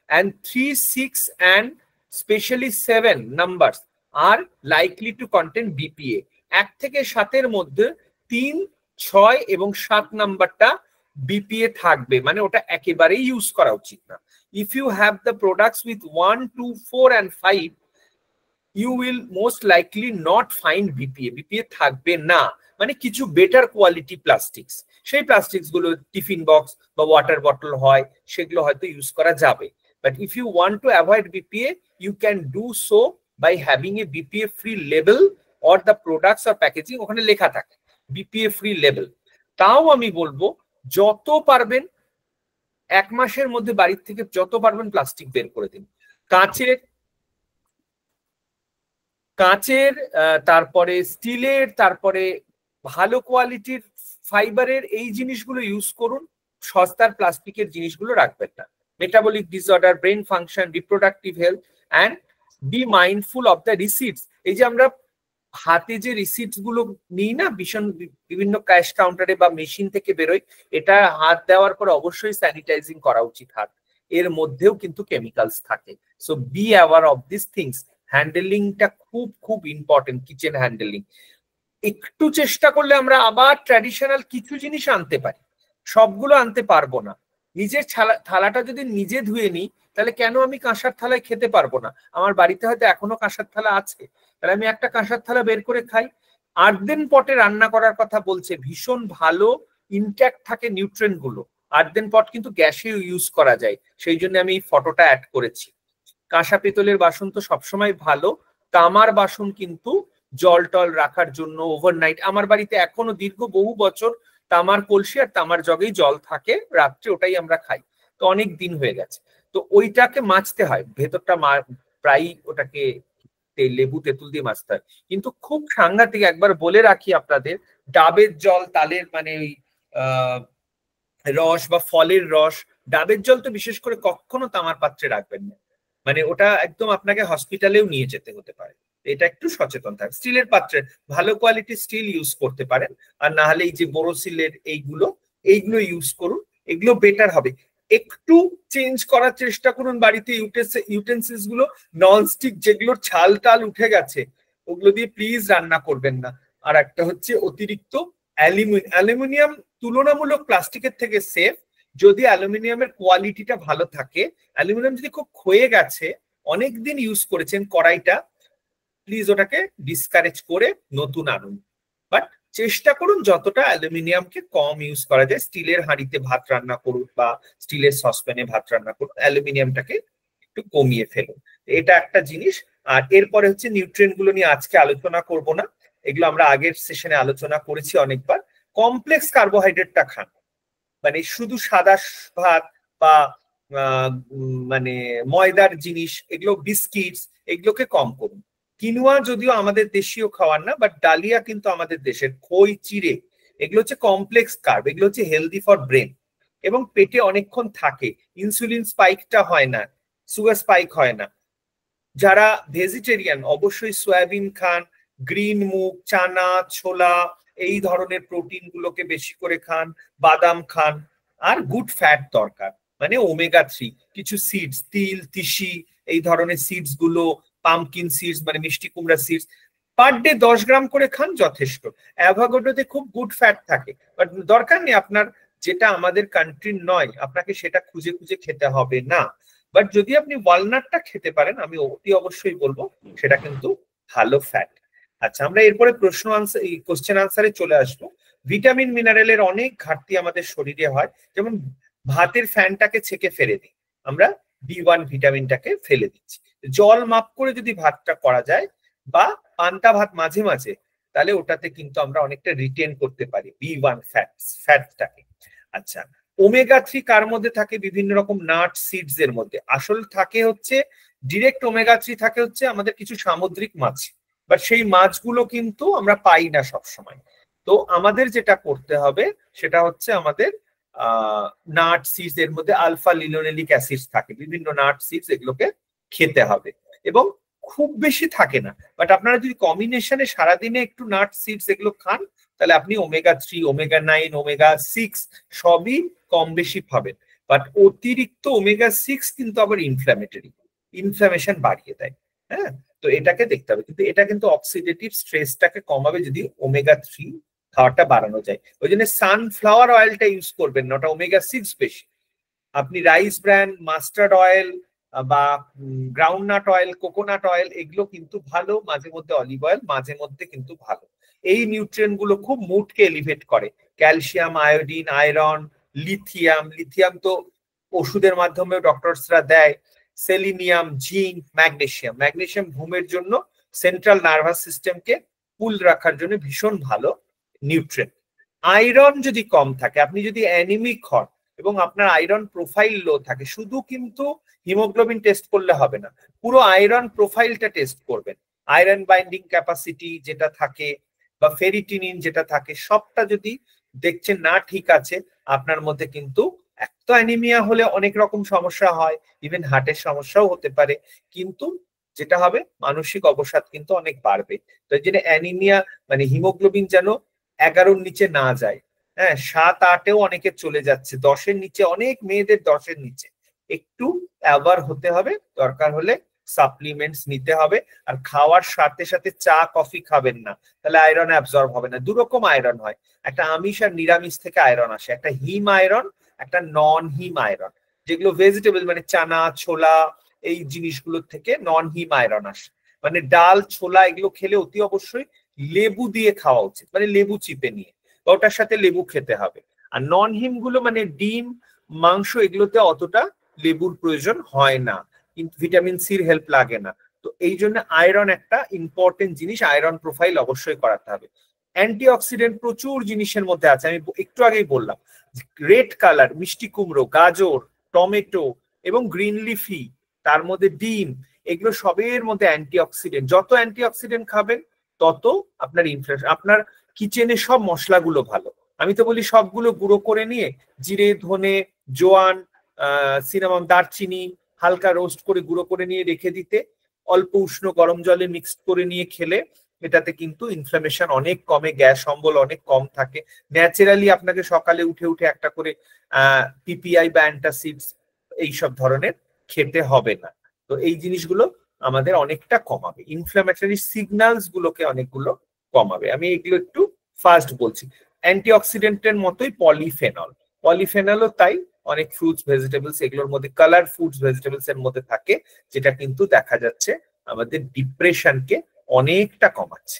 And 3, 6 and specially 7 numbers are likely to content BPA. 1 থেকে 7-এর মধ্যে 3, 6 এবং 7 নাম্বারটা বিপিএ থাকবে, মানে ওটা একেবারেই ইউজ করা উচিত না। If you have the products with 1, 2, 4 and 5, you will most likely not find BPA. BPA থাকবে না, মানে কিছু বেটার কোয়ালিটি প্লাস্টিক্স, সেই প্লাস্টিক্স গুলো টিফিন বক্স বা ওয়াটার বটল হয়, সেগুলো হয়তো ইউজ করা যাবে। But if you want to avoid BPA, you can do so by having a BPA free label or the products or packaging, ওখানে লেখা থাকে বিপিএ ফ্রি লেবেল। তাও আমি বলবো যত পারবেন 1 মাসের মধ্যে বাড়ির থেকে যত পারবেন প্লাস্টিক বের করে দিন। কাঁচের তারপরে স্টিলের, তারপরে ভালো কোয়ালিটির ফাইবারের এই জিনিসগুলো ইউজ করুন, সস্তার প্লাস্টিকের জিনিসগুলো রাখবেন না। Metabolic disorder, brain function, reproductive health, and be mindful of the receipts. এই যে আমরা হাতে যে রিসিটস গুলো নিই না, ভীষণ বিভিন্ন ক্যাশ কাউন্টারে বা মেশিন থেকে বেরোয়, এটা হাত দেওয়ার পর অবশ্যই স্যানিটাইজিং করা উচিত হাত, এর মধ্যেও কিন্তু কেমিক্যালস থাকে। So be aware of this things. হ্যান্ডেলিংটা খুব খুব ইম্পর্টেন্ট, কিচেন হ্যান্ডেলিং। একটু চেষ্টা করলে আমরা আবার ট্র্যাডিশনাল কিছু জিনিস আনতে পারি, সবগুলো আনতে পারবো না। নিজের থালাটা যদি নিজে ধুয়ে নিই, তাহলে কেন আমি কাঁসার থালায় খেতে পারবো না? আমার বাড়িতে হয়তো এখনো কাঁসার থালা আছে, তাহলে আমি একটা কাঁসার থালা বের করে খাই। আর্দেন পটে রান্না করার কথা বলছে, ভীষণ ভালো ইনট্যাক্ট থাকে নিউট্রিয়েন্ট গুলো। আর্দেন পট কিন্তু গ্যাসেও ইউজ করা যায়, সেই জন্য আমি এই ফটোটা অ্যাড করেছি। কাঁসা পিতলের বাসন তো সবসময় ভালো, তামার বাসন কিন্তু জল টল রাখার জন্য ওভারনাইট, আমার বাড়িতে এখনো দীর্ঘ বহু বছর তামার কলসি আর তামার জগেই জল থাকে, রাত্রে ওটাই আমরা খাই। তো অনেক দিন হয়ে গেছে, তো ওইটাকে মাজতে হয় ভেতরটা, প্রায় ওটাকে লেবু তেঁতুল দিয়ে মাজতে হয়। কিন্তু খুব সাংঘাতিক, একবার বলে রাখি আপনাদের, ডাবের জল, তালের মানে ওই রস বা ফলের রস, ডাবের জল তো বিশেষ করে কখনো তামার পাত্রে রাখবেন না, মানে ওটা একদম আপনাকে হসপিটালেও নিয়ে যেতে হতে পারে। এটা একটু সচেতন থাকবে। স্টিলের পাত্রে ভালো কোয়ালিটি স্টিল ইউজ করতে পারেন, আর না হলে এই যে বোরোসিলের এইগুলো ইউজ করুন, এগুলো বেটার হবে। একটু চেঞ্জ করার চেষ্টা করুন বাড়িতে ইউটেন্সিলস গুলো, ননস্টিক যেগুলোর ছাল টাল উঠে গেছে ওগুলো দিয়ে প্লিজ রান্না করবেন না। আর একটা হচ্ছে অতিরিক্ত অ্যালুমিনিয়াম তুলনামূলক প্লাস্টিকের থেকে সেফ, যদি অ্যালুমিনিয়ামের কোয়ালিটিটা ভালো থাকে। অ্যালুমিনিয়াম যদি খুব ক্ষয়ে গেছে, অনেকদিন ইউজ করেছেন কড়াইটা, প্লিজ ওটাকে ডিসকারেজ করে নতুন আনুন। বাট চেষ্টা করুন যতটা অ্যালুমিনিয়ামকে কম ইউজ করা যায়। স্টিলের হাঁড়িতে ভাত রান্না করুন বা স্টিলের সসপ্যানে ভাত রান্না করুন, অ্যালুমিনিয়ামটাকে একটু কমিয়ে ফেলুন। এটা একটা জিনিস। আর এরপরে হচ্ছে নিউট্রিয়েন্ট গুলো নিয়ে আজকে আলোচনা করব না, এগুলো আমরা আগের সেশনে আলোচনা করেছি অনেকবার। কমপ্লেক্স কার্বোহাইড্রেটটা খান, মানে শুধু সাদা ভাত বা মানে ময়দার জিনিস, এগুলো বিস্কিটস, এগুলোকে কম করুন। কিনুয়া যদিও আমাদের দেশীয় খাওয়ার না, বাট ডালিয়া কিন্তু আমাদের দেশের, খই, চিড়ে, এগুলো হচ্ছে কমপ্লেক্স কার্ব, এগুলো হচ্ছে হেলদি ফর ব্রেন এবং পেটে অনেকক্ষণ থাকে, ইনসুলিন স্পাইকটা হয় না, সুগার স্পাইক হয় না। যারা ভেজিটেরিয়ান অবশ্যই সয়াবিন খান, গ্রিন মুগ, চানা, ছোলা, এই ধরনের প্রোটিন গুলোকে বেশি করে খান, বাদাম খান। আর গুড ফ্যাট দরকার, মানে ওমেগা-3, কিছু সিডস, তিল, তিসি, এই ধরনের সিডস গুলো, পামকিন সিডস মানে মিষ্টি কুমড়া সিডস, পার ডে 10 গ্রাম করে খান, যথেষ্ট। অ্যাভোকাডোতে খুব গুড ফ্যাট থাকে, বাট দরকার নেই আপনার যেটা আমাদের কান্ট্রির নয় আপনাকে সেটা খুঁজে খুঁজে খেতে হবে না। বাট যদি আপনি ওয়ালনাটটা খেতে পারেন, আমি অতি অবশ্যই বলবো, সেটা কিন্তু ভালো ফ্যাট। আচ্ছা, আমরা এরপরে প্রশ্ন আনসার, এই কোশ্চেন আনসারে চলে আসবো। ভিটামিন মিনারেলের অনেক ঘাটতি আমাদের শরীরে হয়, যেমন ভাতের ফ্যানটাকে ছেঁকে ফেলে দিই আমরা, B1 ভিটামিনটাকে ফেলে দিচ্ছি। জল মাপ করে যদি ভাতটা করা যায় বা পান্তা ভাত মাঝে মাঝে, তাহলে ওটাতে কিন্তু আমরা অনেকটা রিটেন করতে পারি B1 ফ্যাটটাকে। আচ্ছা, ওমেগা-3 কার মধ্যে থাকে? বিভিন্ন রকম নাট সিডস এর মধ্যে। আসল থাকে হচ্ছে ডিরেক্ট ওমেগা-3 থাকে হচ্ছে আমাদের কিছু সামুদ্রিক মাছ, বাট সেই মাছগুলো কিন্তু আমরা পাই না সবসময়। তো আমাদের যেটা করতে হবে সেটা হচ্ছে আমাদের নাট সিডস এর মধ্যে আলফা লিনোলেনিক অ্যাসিডস থাকে, বিভিন্ন নাট সিডস, এগুলোকে খেতে হবে। এবং খুব বেশি থাকে না, বাট আপনারা যদি কম্বিনেশনে সারাদিনে একটু নাট সিডস এগুলো খান, তাহলে আপনি ওমেগা-3, ওমেগা-9, ওমেগা-6 সবই কম বেশি পাবেন। বাট অতিরিক্ত ওমেগা-6 কিন্তু আবার ইনফ্লামেশন বাড়িয়ে দেয়। হ্যাঁ, তো এটাকে দেখতে হবে। কিন্তু এটা কিন্তু অক্সিডেটিভ স্ট্রেসটাকে কমাবে যদি ওমেগা-3 খাওয়াটা বাড়ানো যায়। ওই জন্য সানফ্লাওয়ার অয়েলটা ইউজ করবেন না, ওটা ওমেগা-6 বেশি। আপনি রাইস ব্র্যান, মাস্টার্ড অয়েল বা গ্রাউন্ডনাট অয়েল, কোকোনাট অয়েল, এগুলো কিন্তু ভালো, মাঝে মধ্যে অলিভ অয়েল মাঝে মধ্যে কিন্তু ভালো। এই নিউট্রিয়েন্ট গুলো খুব মুডকে এলিভেট করে। ক্যালসিয়াম, আয়োডিন, আয়রন, লিথিয়াম তো ওষুধের মাধ্যমে ডক্টরসরা দেয়, সেলিনিয়াম, জিঙ্ক, ম্যাগনেসিয়াম ঘুমের জন্য, সেন্ট্রাল নার্ভাস সিস্টেমকে কুল রাখার জন্য ভীষণ ভালো নিউট্রিয়েন্ট। আয়রন যদি কম থাকে, আপনি যদি অ্যানিমিক হন এবং আপনার আয়রন প্রোফাইল লো থাকে, শুধু কিন্তু হিমোগ্লোবিন টেস্ট করলে হবে না, পুরো আয়রন প্রোফাইলটা টেস্ট করবেন। আয়রন বাইন্ডিং ক্যাপাসিটি যেটা থাকে বা ফেরিটিনিন যেটা থাকে, সবটা যদি দেখছেন না ঠিক আছে, আপনার মধ্যে কিন্তু এত অ্যানিমিয়া হলে অনেক রকম সমস্যা হয়, ইভেন হার্টের সমস্যাও হতে পারে। কিন্তু যেটা হবে, মানসিক অবসাদ কিন্তু অনেক বাড়বে। তো এই জন্য অ্যানিমিয়া মানে হিমোগ্লোবিন যেন 11-র নিচে না যায়। হ্যাঁ, 7-8-এও অনেকে চলে যাচ্ছে, 10-এর নিচে, অনেক মেয়েদের 10-এর নিচে। একটু অ্যাওয়ার হতে হবে, দরকার হলে সাপ্লিমেন্টস নিতে হবে। আর খাওয়ার সাথে সাথে চা কফি খাবেন না, তাহলে আয়রন অ্যাবজর্ব হবে না। দুরকম আয়রন হয়, একটা আমিষ আর নিরামিষ থেকে আয়রন আসে, একটা হিম আয়রন, একটা নন হিম আয়রন। যেগুলো ভেজিটেবল মানে চানা, ছোলা, এই জিনিসগুলোর থেকে নন হিম আয়রন আসে। মানে ডাল, ছোলা এগুলো খেলে অতি অবশ্যই লেবু দিয়ে খাওয়া উচিত, মানে লেবু চিপে নিয়ে, বা ওটার সাথে লেবু খেতে হবে। আর নন হিম গুলো মানে ডিম, মাংস, এগুলোতে অতটা লেবুর প্রয়োজন হয় না, কিন্তু ভিটামিন সির হেল্প লাগে না। তো এই জন্য আয়রন একটা ইম্পর্টেন্ট জিনিস, আয়রন প্রোফাইল অবশ্যই করাতে হবে। অ্যান্টিঅক্সিডেন্ট প্রচুর জিনিসের মধ্যে আছে, আমি একটু আগেই বললাম। রেড কালার, মিষ্টি কুমড়ো, গাজর, টমেটো এবং গ্রিন লিফি, তার মধ্যে ডিম, এগুলো সবের মধ্যে অ্যান্টিঅক্সিডেন্ট। যত অ্যান্টিঅক্সিডেন্ট খাবেন তত আপনার ইনফ্লেশন। আপনার কিচেনে সব মশলাগুলো ভালো, আমি তো বলি সবগুলো গুঁড়ো করে নিয়ে জিরে, ধনে, জোয়ান, সিনামন, দারচিনি হালকা রোস্ট করে গুঁড়ো করে নিয়ে রেখে দিতে, অল্প উষ্ণ গরম জলে মিক্সড করে নিয়ে খেলে এটাতে কিন্তু ইনফ্লামেশন অনেক কমে, গ্যাস অম্বল অনেক কম থাকে। ন্যাচারালি আপনাকে সকালে উঠে উঠে একটা করে পিপিআই বা অ্যান্টাসিডস এইসব ধরনের খেতে হবে না। তো এই জিনিসগুলো আমাদের অনেকটা কমাবে, ইনফ্লামেটরি সিগন্যালস গুলোকে অনেকগুলো কমাবে। আমি এগুলো একটু ফার্স্ট বলছি। অ্যান্টিঅক্সিডেন্টের মতোই পলিফেনল, পলিফেনলও তাই অনেক ফ্রুটস ভেজিটেবলস এগুলোর মধ্যে, কালার ফুডস ভেজিটেবলস এর মধ্যে থাকে, যেটা কিন্তু দেখা যাচ্ছে আমাদের ডিপ্রেশনকে অনেকটা কমাচ্ছে,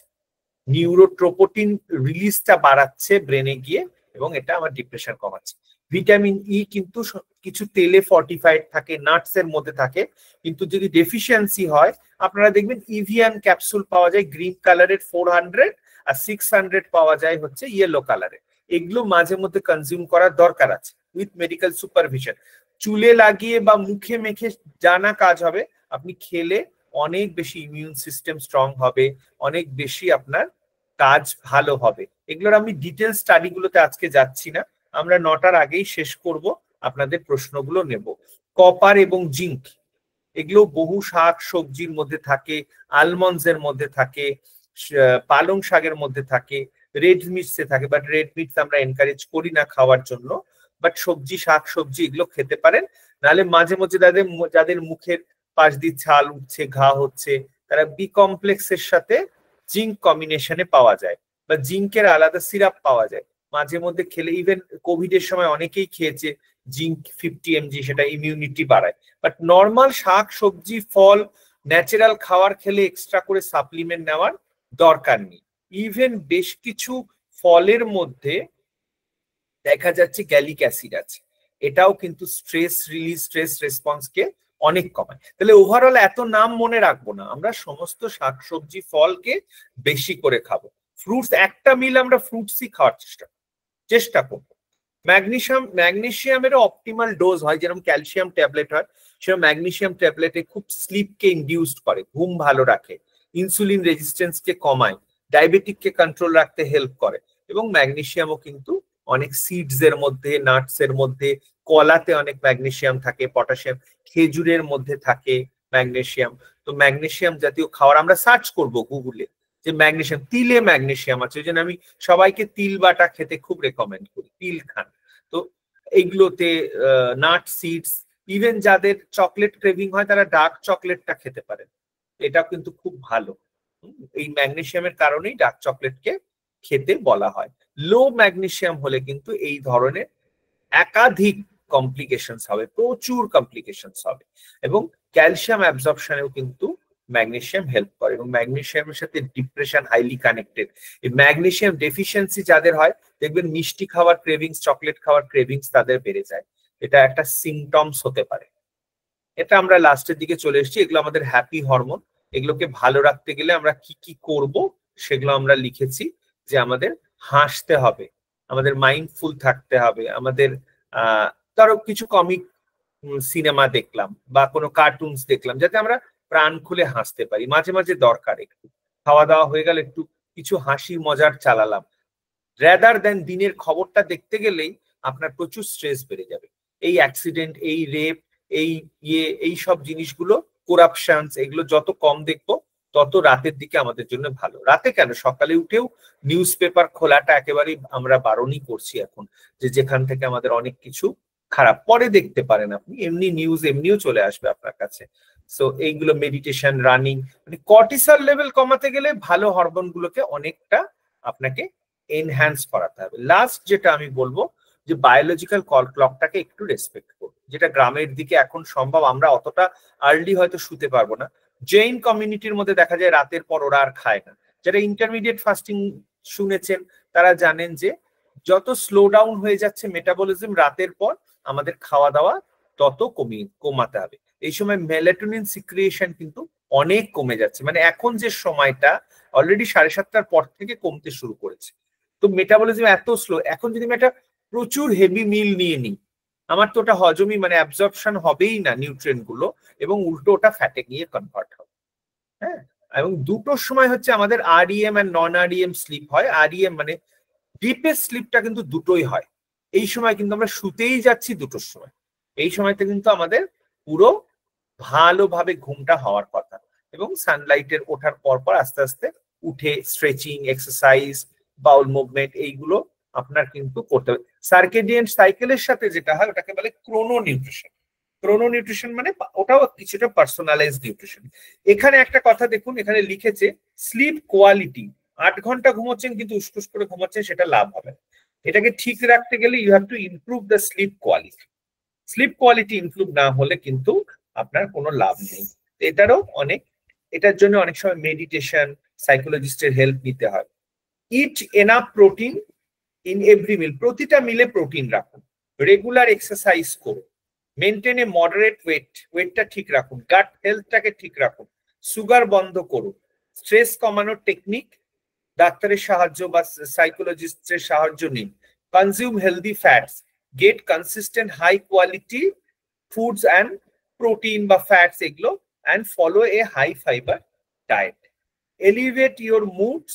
নিউরোট্রোপোটিন রিলিজটা বাড়াচ্ছে ব্রেনে গিয়ে, এবং এটা আমার ডিপ্রেশন কমাচ্ছে। ভিটামিন ই কিন্তু কিছু তেলে ফর্টিফাইড থাকে, নাটস এর মধ্যে থাকে, কিন্তু যদি ডেফিসিয়েন্সি হয় আপনারা দেখবেন ইভিয়ান ক্যাপসুল পাওয়া যায় গ্রিন কালারের 400, আর 600 পাওয়া যায় হচ্ছে ইয়েলো কালারের। এগুলো মাঝে মধ্যে কনজিউম করার দরকার আছে উইথ মেডিকেল সুপারভিশন। চুলে লাগিয়ে বা মুখে মেখে জানা কাজ হবে, আপনি খেলে অনেক বেশি ইমিউন সিস্টেম স্ট্রং হবে, অনেক বেশি আপনার কাজ ভালো হবে। এগুলোর আমি ডিটেল স্টাডি গুলোতে আজকে যাচ্ছি না, আমরা 9টার আগেই শেষ করব, আপনাদের প্রশ্নগুলো নেব। কপার এবং জিঙ্ক এগুলো বহু শাক সবজির মধ্যে থাকে, আলমন্ডস এর মধ্যে থাকে, পালং শাকের মধ্যে থাকে, রেড মিটসে থাকে, বাট রেড মিটস আমরা এনকারেজ করি না খাওয়ার জন্য, বাট সবজি শাক সবজি এগুলো খেতে পারেন। নাহলে মাঝে মধ্যে যাদের মুখের পাশ দিয়ে ছাল উঠছে, ঘা হচ্ছে, তারা বি কমপ্লেক্সের সাথে জিঙ্ক কম্বিনেশনে পাওয়া যায়, বা জিঙ্কের আলাদা সিরাপ পাওয়া যায়, মাঝে মধ্যে খেলে, ইভেন কোভিড এর সময় অনেকেই খেয়েছে জিঙ্ক 50 mg, সেটা ইমিউনিটি বাড়ায়। বাট নর্মাল শাক সবজি ফল ন্যাচারাল খাবার খেলে এক্সট্রা করে সাপ্লিমেন্ট নেওয়ার দরকার নেই। ইভেন বেশ কিছু ফলের মধ্যে দেখা যাচ্ছে গ্যালিক অ্যাসিড আছে, এটাও কিন্তু স্ট্রেস রিলিজ, স্ট্রেস রেসপন্সকে অনেক কমায়। তাহলে ওভারঅল এত নাম মনে রাখবো না, আমরা সমস্ত শাকসবজি ফলকে বেশি করে খাবো। ফ্রুটস, একটা মিল আমরা ফ্রুটসই খাওয়ার চেষ্টা করবো। ম্যাগনেসিয়ামেরও অপটিমাল ডোজ হয়, যেরকম ক্যালসিয়াম ট্যাবলেট হয়, সেরকম ম্যাগনেসিয়াম ট্যাবলেটে খুব স্লিপকে ইনডিউসড করে, ঘুম ভালো রাখে, ইনসুলিন রেজিস্ট্যান্সকে কমায়, ডায়াবেটিককে কন্ট্রোল রাখতে হেল্প করে। এবং ম্যাগনেসিয়ামও কিন্তু অনেক সিডস এর মধ্যে, নাটস এর মধ্যে, কলাতে অনেক ম্যাগনেসিয়াম থাকে, পটাশিয়াম, খেজুরের মধ্যে থাকে ম্যাগনেসিয়াম। তো ম্যাগনেসিয়াম জাতীয় খাবার আমরা সার্চ করব গুগলে, যে ম্যাগনেসিয়াম, তিলে ম্যাগনেসিয়াম আছে, ওই জন্য আমি সবাইকে তিল বাটা খেতে খুব রেকমেন্ড করি, তিল খান। তো এইগুলোতে নাট সিডস, ইভেন যাদের চকলেট ক্রেভিং হয় তারা ডার্ক চকলেটটা খেতে পারেন, এটা কিন্তু খুব ভালো। এই ম্যাগনেসিয়ামের কারণেই ডার্ক চকলেটকে খেতে বলা হয়। লো ম্যাগনেসিয়াম হলে কিন্তু এই ধরনের একাধিক কমপ্লিকেশনস হবে, প্রচুর কমপ্লিকেশনস হবে। এবং ক্যালসিয়াম অ্যাবজর্পশনেও কিন্তু ম্যাগনেসিয়াম হেল্প করে, এবং ম্যাগনেসিয়ামের সাথে ডিপ্রেশন হাইলি কানেক্টেড। এই ম্যাগনেসিয়াম ডেফিসিয়েন্সি যাদের হয় দেখবেন মিষ্টি খাওয়ার ক্রেভিংস, চকলেট খাওয়ার ক্রেভিংস তাদের বেড়ে যায়, এটা একটা সিমটমস হতে পারে। এটা আমরা লাস্টের দিকে চলে এসেছি, এগুলো আমাদের হ্যাপি হরমোন, এগুলোকে ভালো রাখতে গেলে আমরা কি কি করব সেগুলো আমরা লিখেছি, যে আমাদের হাসতে হবে, আমাদের মাইন্ডফুল থাকতে হবে, আমাদের ধরো কিছু কমিক সিনেমা দেখলাম বা কোনো কার্টুনস দেখলাম, যাতে আমরা প্রাণ খুলে হাসতে পারি, মাঝে মাঝে দরকার একটু, খাওয়া দাওয়া হয়ে গেল একটু কিছু হাসি মজার চালালাম, রেদার দেন দিনের খবরটা দেখতে গেলেই আপনার প্রচুর স্ট্রেস বেড়ে যাবে। এই অ্যাক্সিডেন্ট, এই রেপ, এই সব জিনিসগুলো, করাপশন, এগুলো যত কম দেখবো তত রাতের দিকে আমাদের জন্য ভালো। রাতে কেন, সকালে উঠেও নিউজ পেপার খোলাটা একেবারেই আমরা বারণই করছি এখন, যে যেখান থেকে আমাদের অনেক কিছু খারাপ, পরে দেখতে পারেন আপনি, এমনি নিউজ এমনিও চলে আসবে আপনার কাছে। সো এইগুলো মেডিটেশন, রানিং, মানে কর্টিসল লেভেল কমাতে গেলে ভালো হরমোন গুলোকে অনেকটা আপনাকে এনহ্যান্স করাতে হবে। লাস্ট যেটা আমি বলবো, যে বায়োলজিক্যাল ক্লকটাকে একটু রেসপেক্ট করবো, যেটা গ্রামের দিকে এখন সম্ভব, আমরা অতটা আর্লি হয়তো শুতে পারবো না। জৈন কমিউনিটির মধ্যে দেখা যায় রাতের পর ওরা আর খায় না। যারা ইন্টারমিডিয়েট ফাস্টিং শুনেছেন তারা জানেন যে যত স্লো ডাউন হয়ে যাচ্ছে মেটাবলিজম রাতের পর, আমাদের খাওয়া দাওয়া তত কমাতে হবে। এই সময় মেলাটোনিন সিক্রিয়েশন কিন্তু অনেক কমে যাচ্ছে, মানে এখন যে সময়টা অলরেডি 7:30টার পর থেকে কমতে শুরু করেছে। তো মেটাবলিজম এত স্লো, এখন যদি আমি একটা প্রচুর হেভি মিল নিয়ে নিই, আমার তো ওটা হজমই মানে অ্যাবজর্পশন হবেই না নিউট্রিয়েন্ট গুলো, এবং উল্টো ওটা ফ্যাটে গিয়ে কনভার্ট হবে। হ্যাঁ, এবং দুটোর সময় হচ্ছে আমাদের REM and non REM slip হয়। আরইএম মানে ডিপেস্ট স্লিপটা কিন্তু দুটোই হয়। এই সময় কিন্তু আমরা শুতেই যাচ্ছি দুটোর সময়, এই সময়তে কিন্তু আমাদের পুরো ভালোভাবে ঘুমটা হওয়ার কথা, এবং সানলাইটের ওঠার পর পর আস্তে আস্তে উঠে স্ট্রেচিং, এক্সারসাইজ, বাউল মুভমেন্ট এইগুলো আপনার কিন্তু করতে হবে। সার্কেডিয়ান সাইকেলের সাথে যেটা হয় ওটাকে বলে ক্রোনো নিউট্রিশন। ক্রোনো নিউট্রিশন মানে ওটাও কিছুটা পার্সোনালাইজ নিউট্রিশন। এখানে একটা কথা দেখুন, এখানে লিখেছে স্লিপ কোয়ালিটি। 8 ঘন্টা ঘুমোচ্ছেন কিন্তু উসকুস করে ঘুমাচ্ছেন, সেটা লাভ হবে না। এটাকে ঠিক রাখতে গেলে you have to improve the sleep quality. Sleep quality improve না হলে কিন্তু আপনার কোনো লাভ নেই। এটার জন্য অনেক সময় মেডিটেশন, সাইকোলজিস্টের হেল্প নিতে হয়। ইট এনাফ প্রোটিন ইন এভরি মিল, প্রতিটা মিলে প্রোটিন রাখুন। রেগুলার এক্সারসাইজ করুন। মেনটেন এ মডারেট ওয়েটটা ঠিক রাখুন। গাট হেলথটাকে ঠিক রাখুন। সুগার বন্ধ করুন। স্ট্রেস কমানোর টেকনিক ডাক্তারের সাহায্য বা সাইকোলজিস্টের সাহায্য নিন। Consume healthy fats, get consistent high quality foods and protein বা ফ্যাটস এগুলো, and follow a high fibre diet. Elevate your moods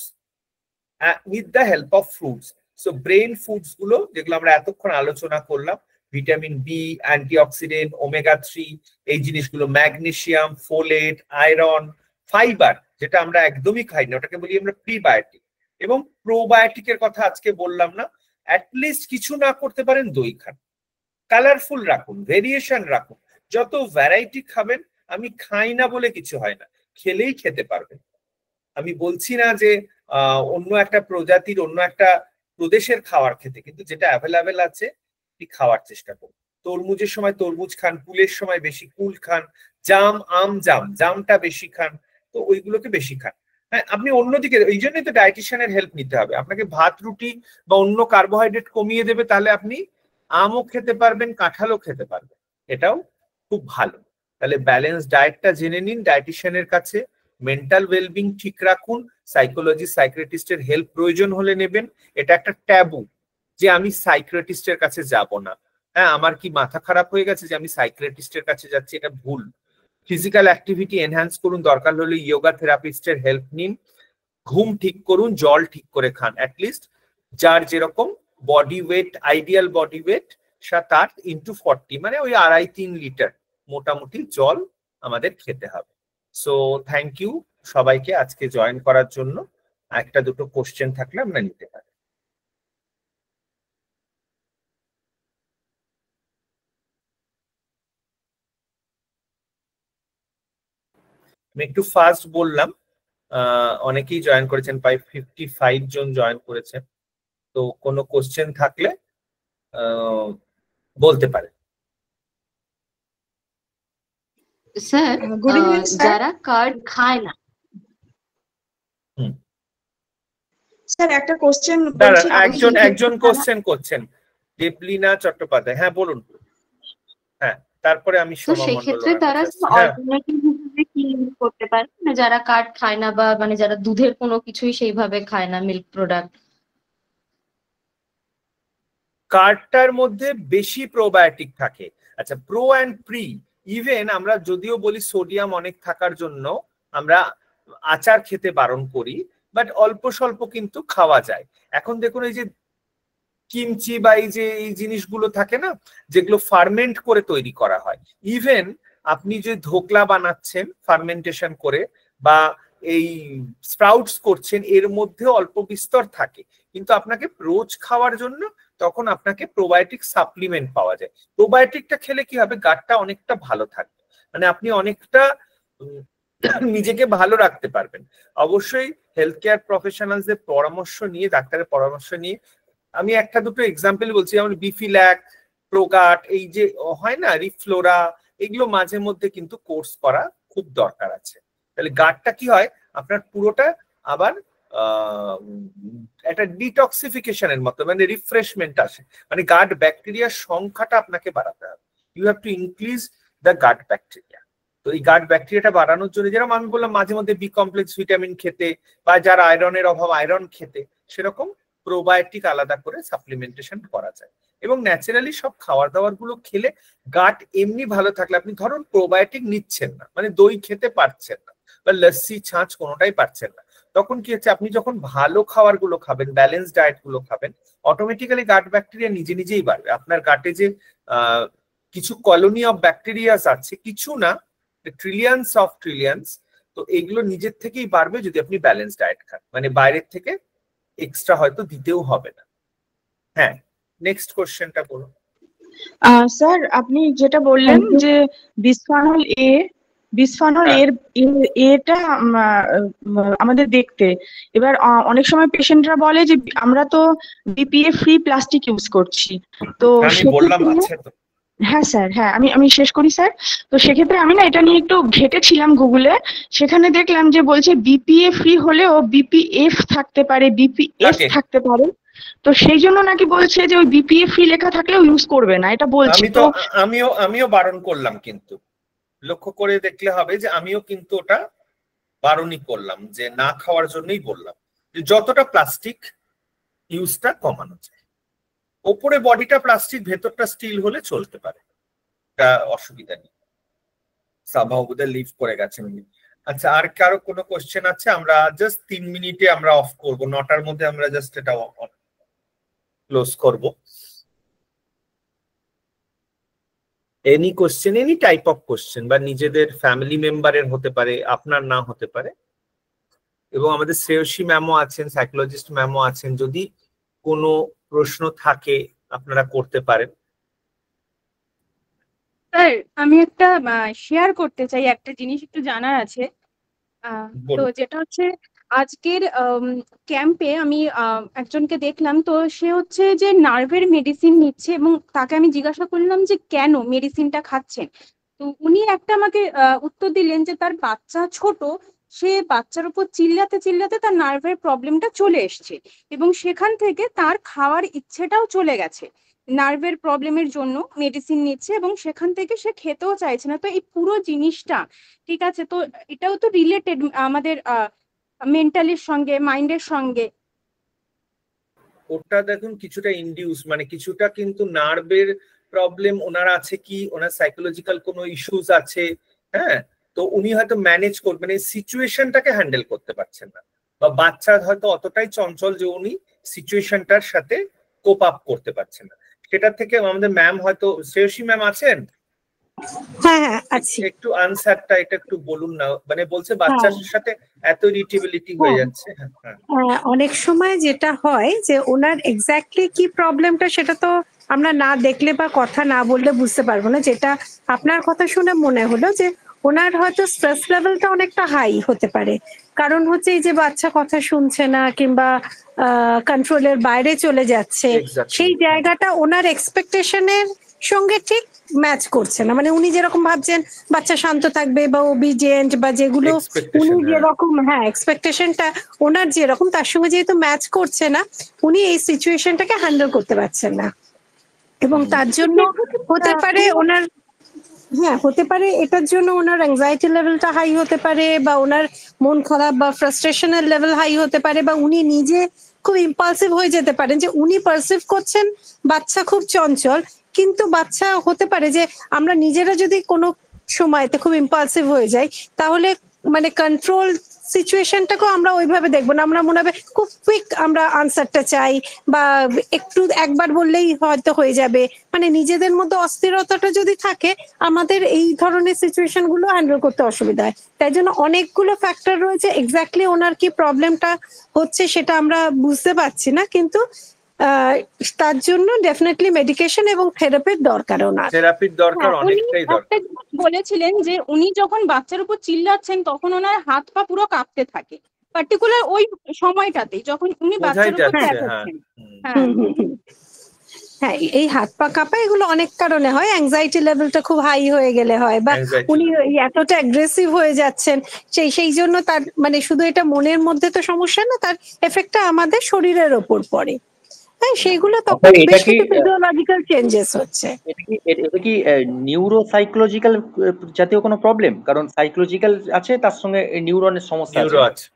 with the help of fruits. So brain foods গুলো যেগুলো আমরা এতক্ষণ আলোচনা করলাম, ভিটামিন বি, অ্যান্টিঅক্সিডেন্ট, ওমেগা-3, এই জিনিসগুলো, ম্যাগনেসিয়াম, ফোলেট, আয়রন, ফাইবার যেটা আমরা একদমই খাই না, ওটাকে বলি আমরা প্রিবায়োটিক। এবং প্রোবায়োটিকের কথা আজকে বললাম না, অ্যাটলিস্ট কিছু না করতে পারেন দই খান। কালারফুল রাখুন, ভেরিয়েশন রাখুন। যত ভ্যারাইটি খাবেন, আমি খাই না বলে কিছু হয় না, খেলেই খেতে পারবেন। আমি বলছি না যে অন্য একটা প্রজাতির, অন্য একটা প্রদেশের খাবার খেতে, কিন্তু যেটা অ্যাভেলেবেল আছে খাওয়ার চেষ্টা করুন। তরমুজের সময় তরমুজ খান, কুলের সময় বেশি কুল খান, জামটা বেশি খান, তো ওইগুলোকে বেশি খান। হ্যাঁ, আপনি অন্যদিকে, এই জন্যই তো ডায়েটিশিয়ানের হেল্প নিতে হবে। আপনাকে ভাত রুটি বা অন্য কার্বোহাইড্রেট কমিয়ে দেবে, তাহলে আপনি আমও খেতে পারবেন, কাঁঠালও খেতে পারবেন, এটাও খুব ভালো। তাহলে ব্যালেন্স ডায়েটটা জেনে নিন ডায়েটিশিয়ানের কাছে। মেন্টাল ওয়েলবিং ঠিক রাখুন। সাইকোলজি, সাইকিয়াট্রিস্টের হেল্প প্রয়োজন হলে নেবেন। এটা একটা ট্যাবু যে আমি সাইকিয়াট্রিস্টের কাছে যাব না। হ্যাঁ, আমার কি মাথা খারাপ হয়ে গেছে যে আমি সাইকিয়াট্রিস্টের কাছে যাচ্ছি? এটা ভুল। ফিজিক্যাল অ্যাক্টিভিটি এনহ্যান্স করুন, দরকার হলে ইয়োগা থেরাপিস্টের হেল্প নিন। ঘুম ঠিক করুন, জল ঠিক করে খান। অ্যাটলিস্ট যার যেরকম body weight, ideal body weight তার ইন্টু 40, মানে ওই 2.5-3 লিটার মোটামুটি জল আমাদের খেতে হবে। সো থ্যাংক ইউ সবাইকে আজকে জয়েন করার জন্য। একটা দুটো কোশ্চেন থাকলে আমরা নিতে পারি। আমি একটু ফাস্ট বললাম, অনেকেই জয়েন করেছেন, প্রায় 55 জন জয়েন করেছেন। তো কোনো কোশ্চেন থাকলে বলতে পারে। স্যার, যারা কার্ড খায় না, স্যার একটা কোশ্চেন একজন কোশ্চেন করছেন, দেবলীনা চট্টোপাধ্যায়। হ্যাঁ বলুন। হ্যাঁ, তারপরে আমি সেক্ষেত্রে তারা অল্টারনেটিভ হিসেবে কি ইউজ করতে পারে, মানে যারা কার্ড খায় না বা মানে যারা দুধের কোনো কিছুই সেইভাবে খায় না, মিল্ক প্রোডাক্ট? কার্ডটার মধ্যে বেশি প্রোবায়োটিক থাকে। আচ্ছা, প্রো অ্যান্ড প্রি, ইভেন আমরা যদিও বলি সোডিয়াম অনেক থাকার জন্য আমরা আচার খেতে বারণ করি, বাট অল্প স্বল্প কিন্তু খাওয়া যায়। এখন দেখুন এই যে কিমচি বা এই জিনিসগুলো থাকে না, যেগুলো ফার্মেন্ট করে তৈরি করা হয়, ইভেন আপনি যে ধোকলা বানাচ্ছেন ফার্মেন্টেশন করে বা এই স্প্রাউটস করছেন, এর মধ্যে অল্প বিস্তর থাকে, কিন্তু আপনাকে রোজ খাওয়ার জন্য তখন আপনাকে প্রোবায়োটিক সাপ্লিমেন্ট পাওয়া যায়। প্রোবায়োটিকটা খেলে কি হবে, গাটটা অনেকটা ভালো থাকবে, মানে আপনি অনেকটা নিজেকে ভালো রাখতে পারবেন। অবশ্যই হেলথ কেয়ার প্রফেশনালসদের পরামর্শ নিয়ে, ডাক্তারের পরামর্শ নিয়ে। আমি একটা দুটো এক্সাম্পল বলছি, যেমন বিফিল্যাক, প্রোগাট, এই যে হয় না রিফ্লোরা, এগুলো মাঝে মধ্যে কিন্তু কোর্স করা খুব দরকার আছে। তাহলে গাটটা কি হয় আপনার পুরোটা আবার একটা ডিটক্সিফিকেশনের মতো, মানে রিফ্রেশমেন্ট আসে, মানে গাট ব্যাকটেরিয়ার সংখ্যাটা আপনাকে বাড়াতে হবে। You have to increase the gut bacteria. তো এই গাট ব্যাকটেরিয়াটা বাড়ানোর জন্য, যেরকম আমি বললাম মাঝে মধ্যে বি কমপ্লেক্স ভিটামিন খেতে, বা যারা আয়রনের অভাব আয়রন খেতে, সেরকম প্রোবায়োটিক আলাদা করে সাপ্লিমেন্টেশন করা যায়। এবং ন্যাচারালি সব খাবার দাবার গুলো খেলে গাট এমনি ভালো থাকলে, আপনি ধরুন প্রোবায়োটিক নিচ্ছেন না, মানে দই খেতে পারছেন না বা লস্যি ছাঁচ কোনোটাই পারছেন না, তখন কি হচ্ছে, আপনি যখন ভালো খাবার গুলো খাবেন, ব্যালেন্স ডায়েট গুলো খাবেন, অটোমেটিক্যালি গাট ব্যাকটেরিয়া নিজে নিজেই বাড়বে। আপনার গাটে যে কিছু কলোনি অফ ব্যাকটেরিয়াস আছে, কিছু না, ট্রিলিয়ন্স অফ ট্রিলিয়ন্স, তো এগুলো নিজের থেকেই বাড়বে যদি আপনি ব্যালেন্স ডায়েট খান, মানে বাইরের থেকে এক্সট্রা হয়তো দিতেও হবে না। হ্যাঁ, নেক্সট কোশ্চেনটা বলুন। স্যার আপনি যেটা বললেন যে বিসফেনল এর এটা আমাদের দেখতে, এবার অনেক সময় পেশেন্টরা বলে যে আমরা তো বিপিএ ফ্রি প্লাস্টিক ইউজ করছি, তো আমি বললাম আছে তো। হ্যাঁ স্যার, হ্যাঁ আমি শেষ করি স্যার। তো সেক্ষেত্রে আমি না এটা নিয়ে একটু ঘেটেছিলাম গুগলে, সেখানে দেখলাম যে বলছে বিপিএ ফ্রি হলেও বিপিএফ থাকতে পারে, বিপিএস থাকতে পারে, তো সেই জন্য নাকি বলছে যে ওই বিপিএ ফ্রি লেখা থাকলেও ইউজ করবে না, এটা বলছে। তো আমিও বারণ করলাম, কিন্তু লক্ষ্য করে দেখলে হবে যে আমিও কিন্তু ওটা বারণই করলাম, যে না খাওয়ার জন্যই বললাম যে যতটা প্লাস্টিক ইউজটা কমানো যায়। ওপরে বডিটা প্লাস্টিক, ভেতরটা স্টিল হলে চলতে পারে, এটা অসুবিধা নেই। সাভাও বোধহয় লিভ করে গেছেন উনি। আচ্ছা, আর কারো কোনো কোশ্চেন আছে? আমরা জাস্ট 3 মিনিটে আমরা অফ করব, 9টার মধ্যে আমরা জাস্ট এটা ক্লোজ করব। Any question, any type of question, বা নিজেদের ফ্যামিলি মেম্বারের হতে পারে, আপনার না হতে পারে। এবং আমাদের শ্রেয়সী ম্যামও আছেন, সাইকোলজিস্ট ম্যামও আছেন, যদি কোনো প্রশ্ন থাকে আপনারা করতে পারেন। স্যার আমি একটা শেয়ার করতে চাই, একটা জিনিস একটু জানার আছে। তো যেটা হচ্ছে আজকের ক্যাম্পে আমি একজনকে দেখলাম, তো সে হচ্ছে যে নার্ভের মেডিসিন নিচ্ছে, এবং তাকে আমি জিজ্ঞাসা করলাম যে কেন মেডিসিনটা খাচ্ছেন। তো উনি একটা আমাকে উত্তর দিলেন যে তার বাচ্চা ছোট, সে বাচ্চার উপর চিল্লাতে চিল্লাতে তার নার্ভের প্রবলেমটা চলে এসছে, এবং সেখান থেকে তার খাওয়ার ইচ্ছেটাও চলে গেছে, নার্ভের প্রবলেমের জন্য মেডিসিন নিচ্ছে, এবং সেখান থেকে সে খেতেও চাইছে না। তো এই পুরো জিনিসটা ঠিক আছে, তো এটাও তো রিলেটেড আমাদের মেন্টালির সঙ্গে, মাইন্ডের সঙ্গে। ওটা দেখুন কিছুটা ইনডিউস, মানে কিছুটা কিন্তু নার্ভের প্রবলেম ওনার আছে, কি ওনার সাইকোলজিক্যাল কোনো ইস্যুস আছে। হ্যাঁ, তো উনি হয়তো ম্যানেজ করবেন, এই সিচুয়েশনটাকে হ্যান্ডেল করতে পারছেন না, বা বাচ্চা হয়তো অতটাই চঞ্চল যে উনি সিচুয়েশনটার সাথে কোপ আপ করতে পারছেন না। সেটা থেকে আমাদের ম্যাম হয়তো, শ্রেয়সী ম্যাম আছেন? হ্যাঁ হ্যাঁ আছি। একটু আনসারটা এটা একটু বলুন না, মানে বলছে বাচ্চার সাথে এত ইরিটেবিলিটি হয়ে যাচ্ছে। অনেক সময় যেটা হয় যে ওনার এক্স্যাক্টলি কি প্রবলেমটা সেটা তো আমরা না দেখলে বা কথা না বললে বুঝতে পারবো না। যেটা আপনার কথা শুনে মনে হলো যে ওনার হয়তো স্ট্রেস লেভেলটা অনেকটা হাই হতে পারে, কারণ হচ্ছে এই যে বাচ্চা কথা শুনছে না কিংবা কন্ট্রোলের বাইরে চলে যাচ্ছে, সেই জায়গাটা ওনার এক্সপেকটেশনের সঙ্গে ঠিক ম্যাচ করছে না। মানে উনি যেরকম ভাবছেন বাচ্চা শান্ত থাকবে বা ওবিডিয়েন্ট বা যেগুলো উনি যেরকম এক্সপেকটেশনটা ওনার যেরকম, তার সঙ্গে যেহেতু ম্যাচ করছে না, উনি এই সিচুয়েশনটাকে হ্যান্ডেল করতে পারছেন না, এবং তার জন্য হতে পারে ওনার হতে পারে এটার জন্য ওনার অ্যাংজাইটি লেভেলটা হাই হতে পারে, বা ওনার মন খারাপ বা ফ্রাস্ট্রেশনের লেভেল হাই হতে পারে, বা উনি নিজে খুব ইম্পালসিভ হয়ে যেতে পারেন, যে উনি পারসিভ করছেন বাচ্চা খুব চঞ্চল, কিন্তু বাচ্চা হতে পারে যে আমরা নিজেরা যদি কোনো সময়তে খুব ইম্পালসিভ হয়ে যাই, তাহলে মানে কন্ট্রোল সিচুয়েশনটাকেও আমরা ওইভাবে দেখবো না, আমরা মনে হবে খুব কুইক আমরা আনসারটা চাই, বা একটু একবার বললেই হয়তো হয়ে যাবে। মানে নিজেদের মধ্যে অস্থিরতাটা যদি থাকে, আমাদের এই ধরনের সিচুয়েশন গুলো হ্যান্ডেল করতে অসুবিধা হয়। তাই জন্য অনেকগুলো ফ্যাক্টর রয়েছে, এক্স্যাক্টলি ওনার কি প্রবলেমটা হচ্ছে সেটা আমরা বুঝতে পারছি না, কিন্তু তার জন্য ডেফিনেটলি মেডিকেশন এবং থেরাপির দরকার, ওনার থেরাপির দরকার, অনেকটাই দরকার। বলেছিলেন যে উনি যখন বাচ্চার উপর চিল্লাচ্ছেন তখন ওনার হাত পা পুরো কাঁপতে থাকে, পার্টিকুলার ওই সময়টাতে যখন উনি বাচ্চার উপর চেঁচাচ্ছেন। হ্যাঁ, এই হাত পা কাঁপা এগুলো অনেক কারণে হয়, অ্যাংজাইটি লেভেলটা খুব হাই হয়ে গেলে হয়, বা উনি এতটা অ্যাগ্রেসিভ হয়ে যাচ্ছেন, সেই জন্য তার মানে শুধু এটা মনের মধ্যে তো সমস্যা না, তার এফেক্টটা আমাদের শরীরের ওপর পড়ে। হ্যাঁ সেগুলো এটা তখন বেশ কি কিছু ফিজিওলজিক্যাল চেঞ্জেস হচ্ছে। এটা কি নিউরোসাইকোলজিক্যাল জাতীয় কোনো প্রবলেম? কারণ সাইকোলজিক্যাল আছে, তার সঙ্গে নিউরনের সমস্যা আছে। নিউরো আছে,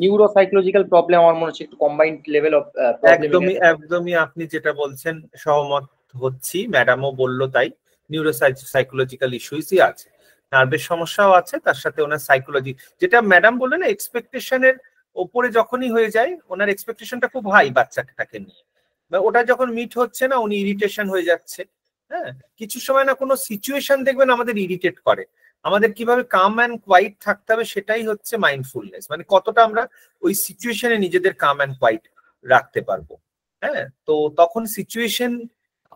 নিউরোসাইকোলজিক্যাল প্রবলেম আমার মনে হচ্ছে একটু কম্বাইন্ড লেভেল অফ প্রবলেম। একদমই আপনি যেটা বলছেন সহমত হচ্ছি, ম্যাডামও বললো তাই। নিউরোসাইকোলজিক্যাল ইস্যুসই আছে, নার্ভের সমস্যাও আছে, তার সাথে ওনার সাইকোলজি, যেটা ম্যাডাম বললেন এক্সপেকটেশনের ওপরে যখনই হয়ে যায়, ওনার এক্সপেকটেশনটা খুব হাই বাচ্চাটাকে নিয়ে, ওটা যখন মিট হচ্ছে না উনি ইরিটেশন হয়ে যাচ্ছে। হ্যাঁ, কিছু সময় না কোনো সিচুয়েশন দেখবেন আমাদের ইরিটেট করে, আমাদের কিভাবে কাম অ্যান্ড কোয়াইট থাকতে হবে সেটাই হচ্ছে মাইন্ডফুলনেস, মানে কতটা আমরা ওই সিচুয়েশনে নিজেদের কাম অ্যান্ড কোয়াইট রাখতে পারবো। হ্যাঁ, তো তখন সিচুয়েশন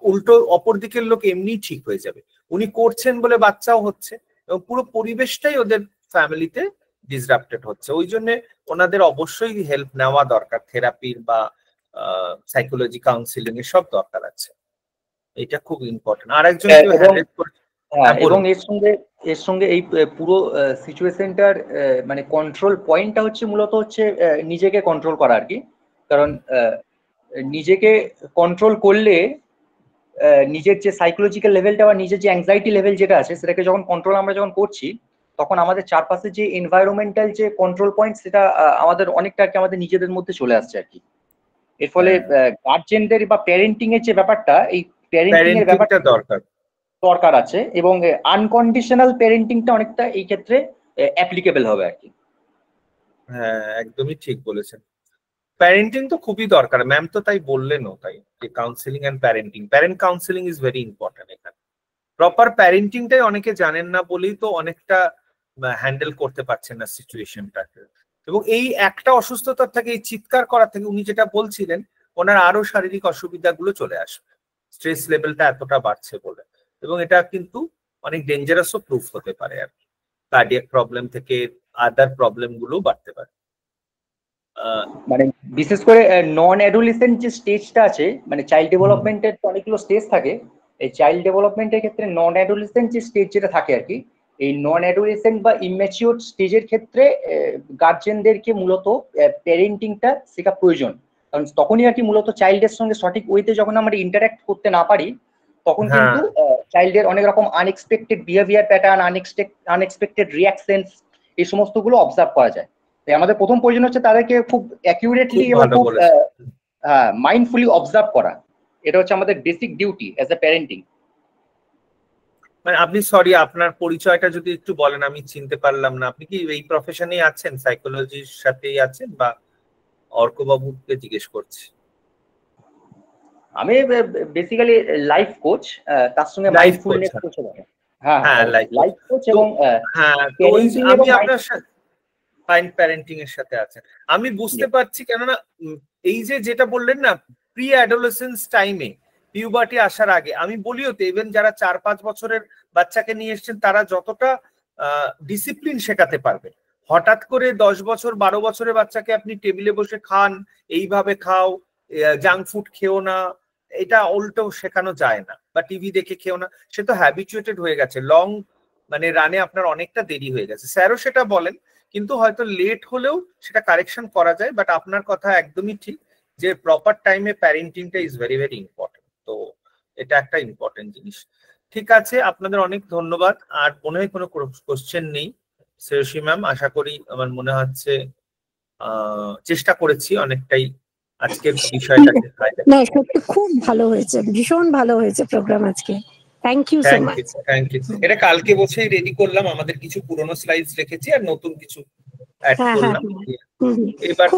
উল্টো অপর দিকের লোক এমনি ঠিক হয়ে যাবে, উনি করছেন বলে বাচ্চাও হচ্ছে এবং পুরো পরিবেশটাই ওদের ফ্যামিলিতে ডিসরাপ্টেড হচ্ছে। ওই জন্য ওনাদের অবশ্যই হেল্প নেওয়া দরকার, থেরাপির বা সাইকোলজি কাউন্সিলিং এর সব দরকার আছে, এটা খুব ইম্পর্টেন্ট। আর একজন এবং এর সঙ্গে এই পুরো সিচুয়েশনটার মানে কন্ট্রোল পয়েন্টটা হচ্ছে মূলত হচ্ছে নিজেকে কন্ট্রোল করা আর কি। কারণ নিজেকে কন্ট্রোল করলে নিজের যে সাইকোলজিক্যাল লেভেলটা বা নিজের যে অ্যাংজাইটি লেভেল যেটা আছে সেটাকে যখন কন্ট্রোল আমরা যখন করছি, তখন আমাদের চারপাশে যে এনভায়রনমেন্টাল যে কন্ট্রোল পয়েন্ট সেটা আমাদের অনেকটা আর কি আমাদের নিজেদের মধ্যে চলে আসছে আর কি। এর ফলে গার্জেনদের বা প্যারেন্টিং এর যে ব্যাপারটা, এই প্যারেন্টিং এর ব্যাপারটা দরকার আছে এবং আনকন্ডিশনাল প্যারেন্টিংটা অনেকটা এই ক্ষেত্রে অ্যাপ্লিকেবল হবে আর কি। হ্যাঁ, একদমই ঠিক বলেছেন। প্যারেন্টিং তো খুবই দরকার, ম্যাম তো তাই বললেনও, তাই যে counselling and parenting, parent counselling is very important. এখানে প্রপার প্যারেন্টিংটাই অনেকে জানেন না বলেই তো অনেকটা হ্যান্ডেল করতে পারছেন না সিচুয়েশনটাকে, এবং এই একটা অসুস্থতার থেকে, এই চিৎকার করার থেকে উনি যেটা বলছিলেন ওনার আরো শারীরিক অসুবিধাগুলো চলে আসবে, স্ট্রেস লেভেলটা এতটা বাড়ছে বলে, এবং এটা কিন্তু অনেক ডেঞ্জারাসও প্রুফ হতে পারে আর কি, কার্ডিয়াক প্রবলেম থেকে আদার প্রবলেম গুলো বাড়তে পারে। মানে বিশেষ করে নন অ্যাডোলেসেন্ট যে স্টেজটা আছে, মানে চাইল্ড ডেভেলপমেন্টের অনেকগুলো স্টেজ থাকে, এই চাইল্ড ডেভেলপমেন্টের ক্ষেত্রে নন অ্যাডোলেসেন্ট যে স্টেজ যেটা থাকে আর কি, এই নন অ্যাডোলেসেন্ট বা ইম্যাচিওর স্টেজের ক্ষেত্রে গার্জেনদেরকে মূলত প্যারেন্টিংটা শেখা প্রয়োজন। কারণ তখনই আর কি মূলত চাইল্ডের সঙ্গে সঠিক ওয়েতে যখন আমরা ইন্টারাক্ট করতে না পারি, তখন কিন্তু চাইল্ডের অনেক রকম unexpected behaviour pattern, unexpected reactions, এই সমস্তগুলো অবজার্ভ করা যায়। আমাদের প্রথম প্রয়োজন হচ্ছে তাদেরকে খুব অ্যাকিউরেটলি এবং খুব মাইন্ডফুলি অবজার্ভ করা, এটা হচ্ছে আমাদের basic duty as a parenting. মানে আপনি সরি, আপনার পরিচয়টা যদি একটু বলেন, আমি চিনতে পারলাম না, আপনি কি এই প্রফেশনেই আছেন, সাইকোলজির সাথেই আছেন, বা অর্কবাবুকে জিজ্ঞেস করছি? আমি বেসিক্যালি লাইফ কোচ, তার সঙ্গে মাইন্ডফুলনেস কোচ। হ্যাঁ, লাইফ কোচ এবং আমি আপনার সাথে প্যারেন্টিং এর সাথে আছেন, আমি বুঝতে পারছি। কেননা এই যে যেটা বললেন না, প্রি অ্যাডোলেসেন্স টাইমে, পিউবার্টি আসার আগে, আমি বলিও তো ইভেন যারা 4-5 বছরের বাচ্চাকে নিয়ে এসেছেন তারা যতটা ডিসিপ্লিন শেখাতে পারবে, হঠাৎ করে 10 বছর 12 বছরের বাচ্চাকে আপনি টেবিলে বসে খান, এইভাবে খাও, জাঙ্ক ফুড খেও না, এটা উল্টো শেখানো যায় না, বা টিভি দেখে খেও না, সে তো হ্যাবিচুয়েটেড হয়ে গেছে, লং মানে রানে আপনার অনেকটা দেরি হয়ে গেছে। স্যারও সেটা বলেন, কিন্তু হয়তো লেট হলেও সেটা কারেকশন করা যায়। বাট আপনার কথা একদমই ঠিক যে প্রপার টাইমে প্যারেন্টিংটা ইজ ভেরি ভেরি ইম্পর্টেন্ট, তো এটা একটা ইম্পর্টেন্ট জিনিস। ঠিক আছে, আপনাদের অনেক ধন্যবাদ। আর মনে হয় কোনো কোশ্চেন নেই শ্রেয়সী ম্যাম, আশা করি, আমার মনে হচ্ছে চেষ্টা করেছি অনেকটাই আজকের বিষয়টাকে। না, সত্যি খুব ভালো হয়েছে, ভীষণ ভালো হয়েছে প্রোগ্রাম আজকে। Thank you so much. Thank you. এটা কালকে বসেই রেডি করলাম, আমাদের কিছু পুরনো স্লাইডস রেখেছি আর নতুন কিছু অ্যাড করলাম। এবার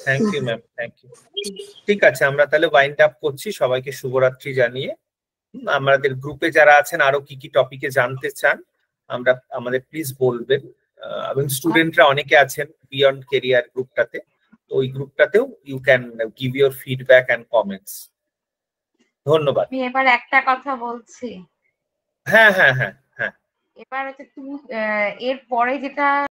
thank you ma'am, thank you. ঠিক আছে, আমরা তাহলে ওয়াইন্ড আপ করছি, সবাইকে শুভরাত্রি জানিয়ে। আমাদের গ্রুপে যারা আছেন আরো কি কি টপিকে জানতে চান আমরা আমাদের প্লিজ বলবেন, এবং স্টুডেন্টরা অনেকে আছেন বিয়ন্ড কেরিয়ার গ্রুপটাতে, তো ওই গ্রুপটাতেও you can give your feedback and comments. ধন্যবাদ। আমি এবার একটা কথা বলছি। হ্যাঁ হ্যাঁ হ্যাঁ হ্যাঁ, এবার হচ্ছে তুমি এর পরে যেটা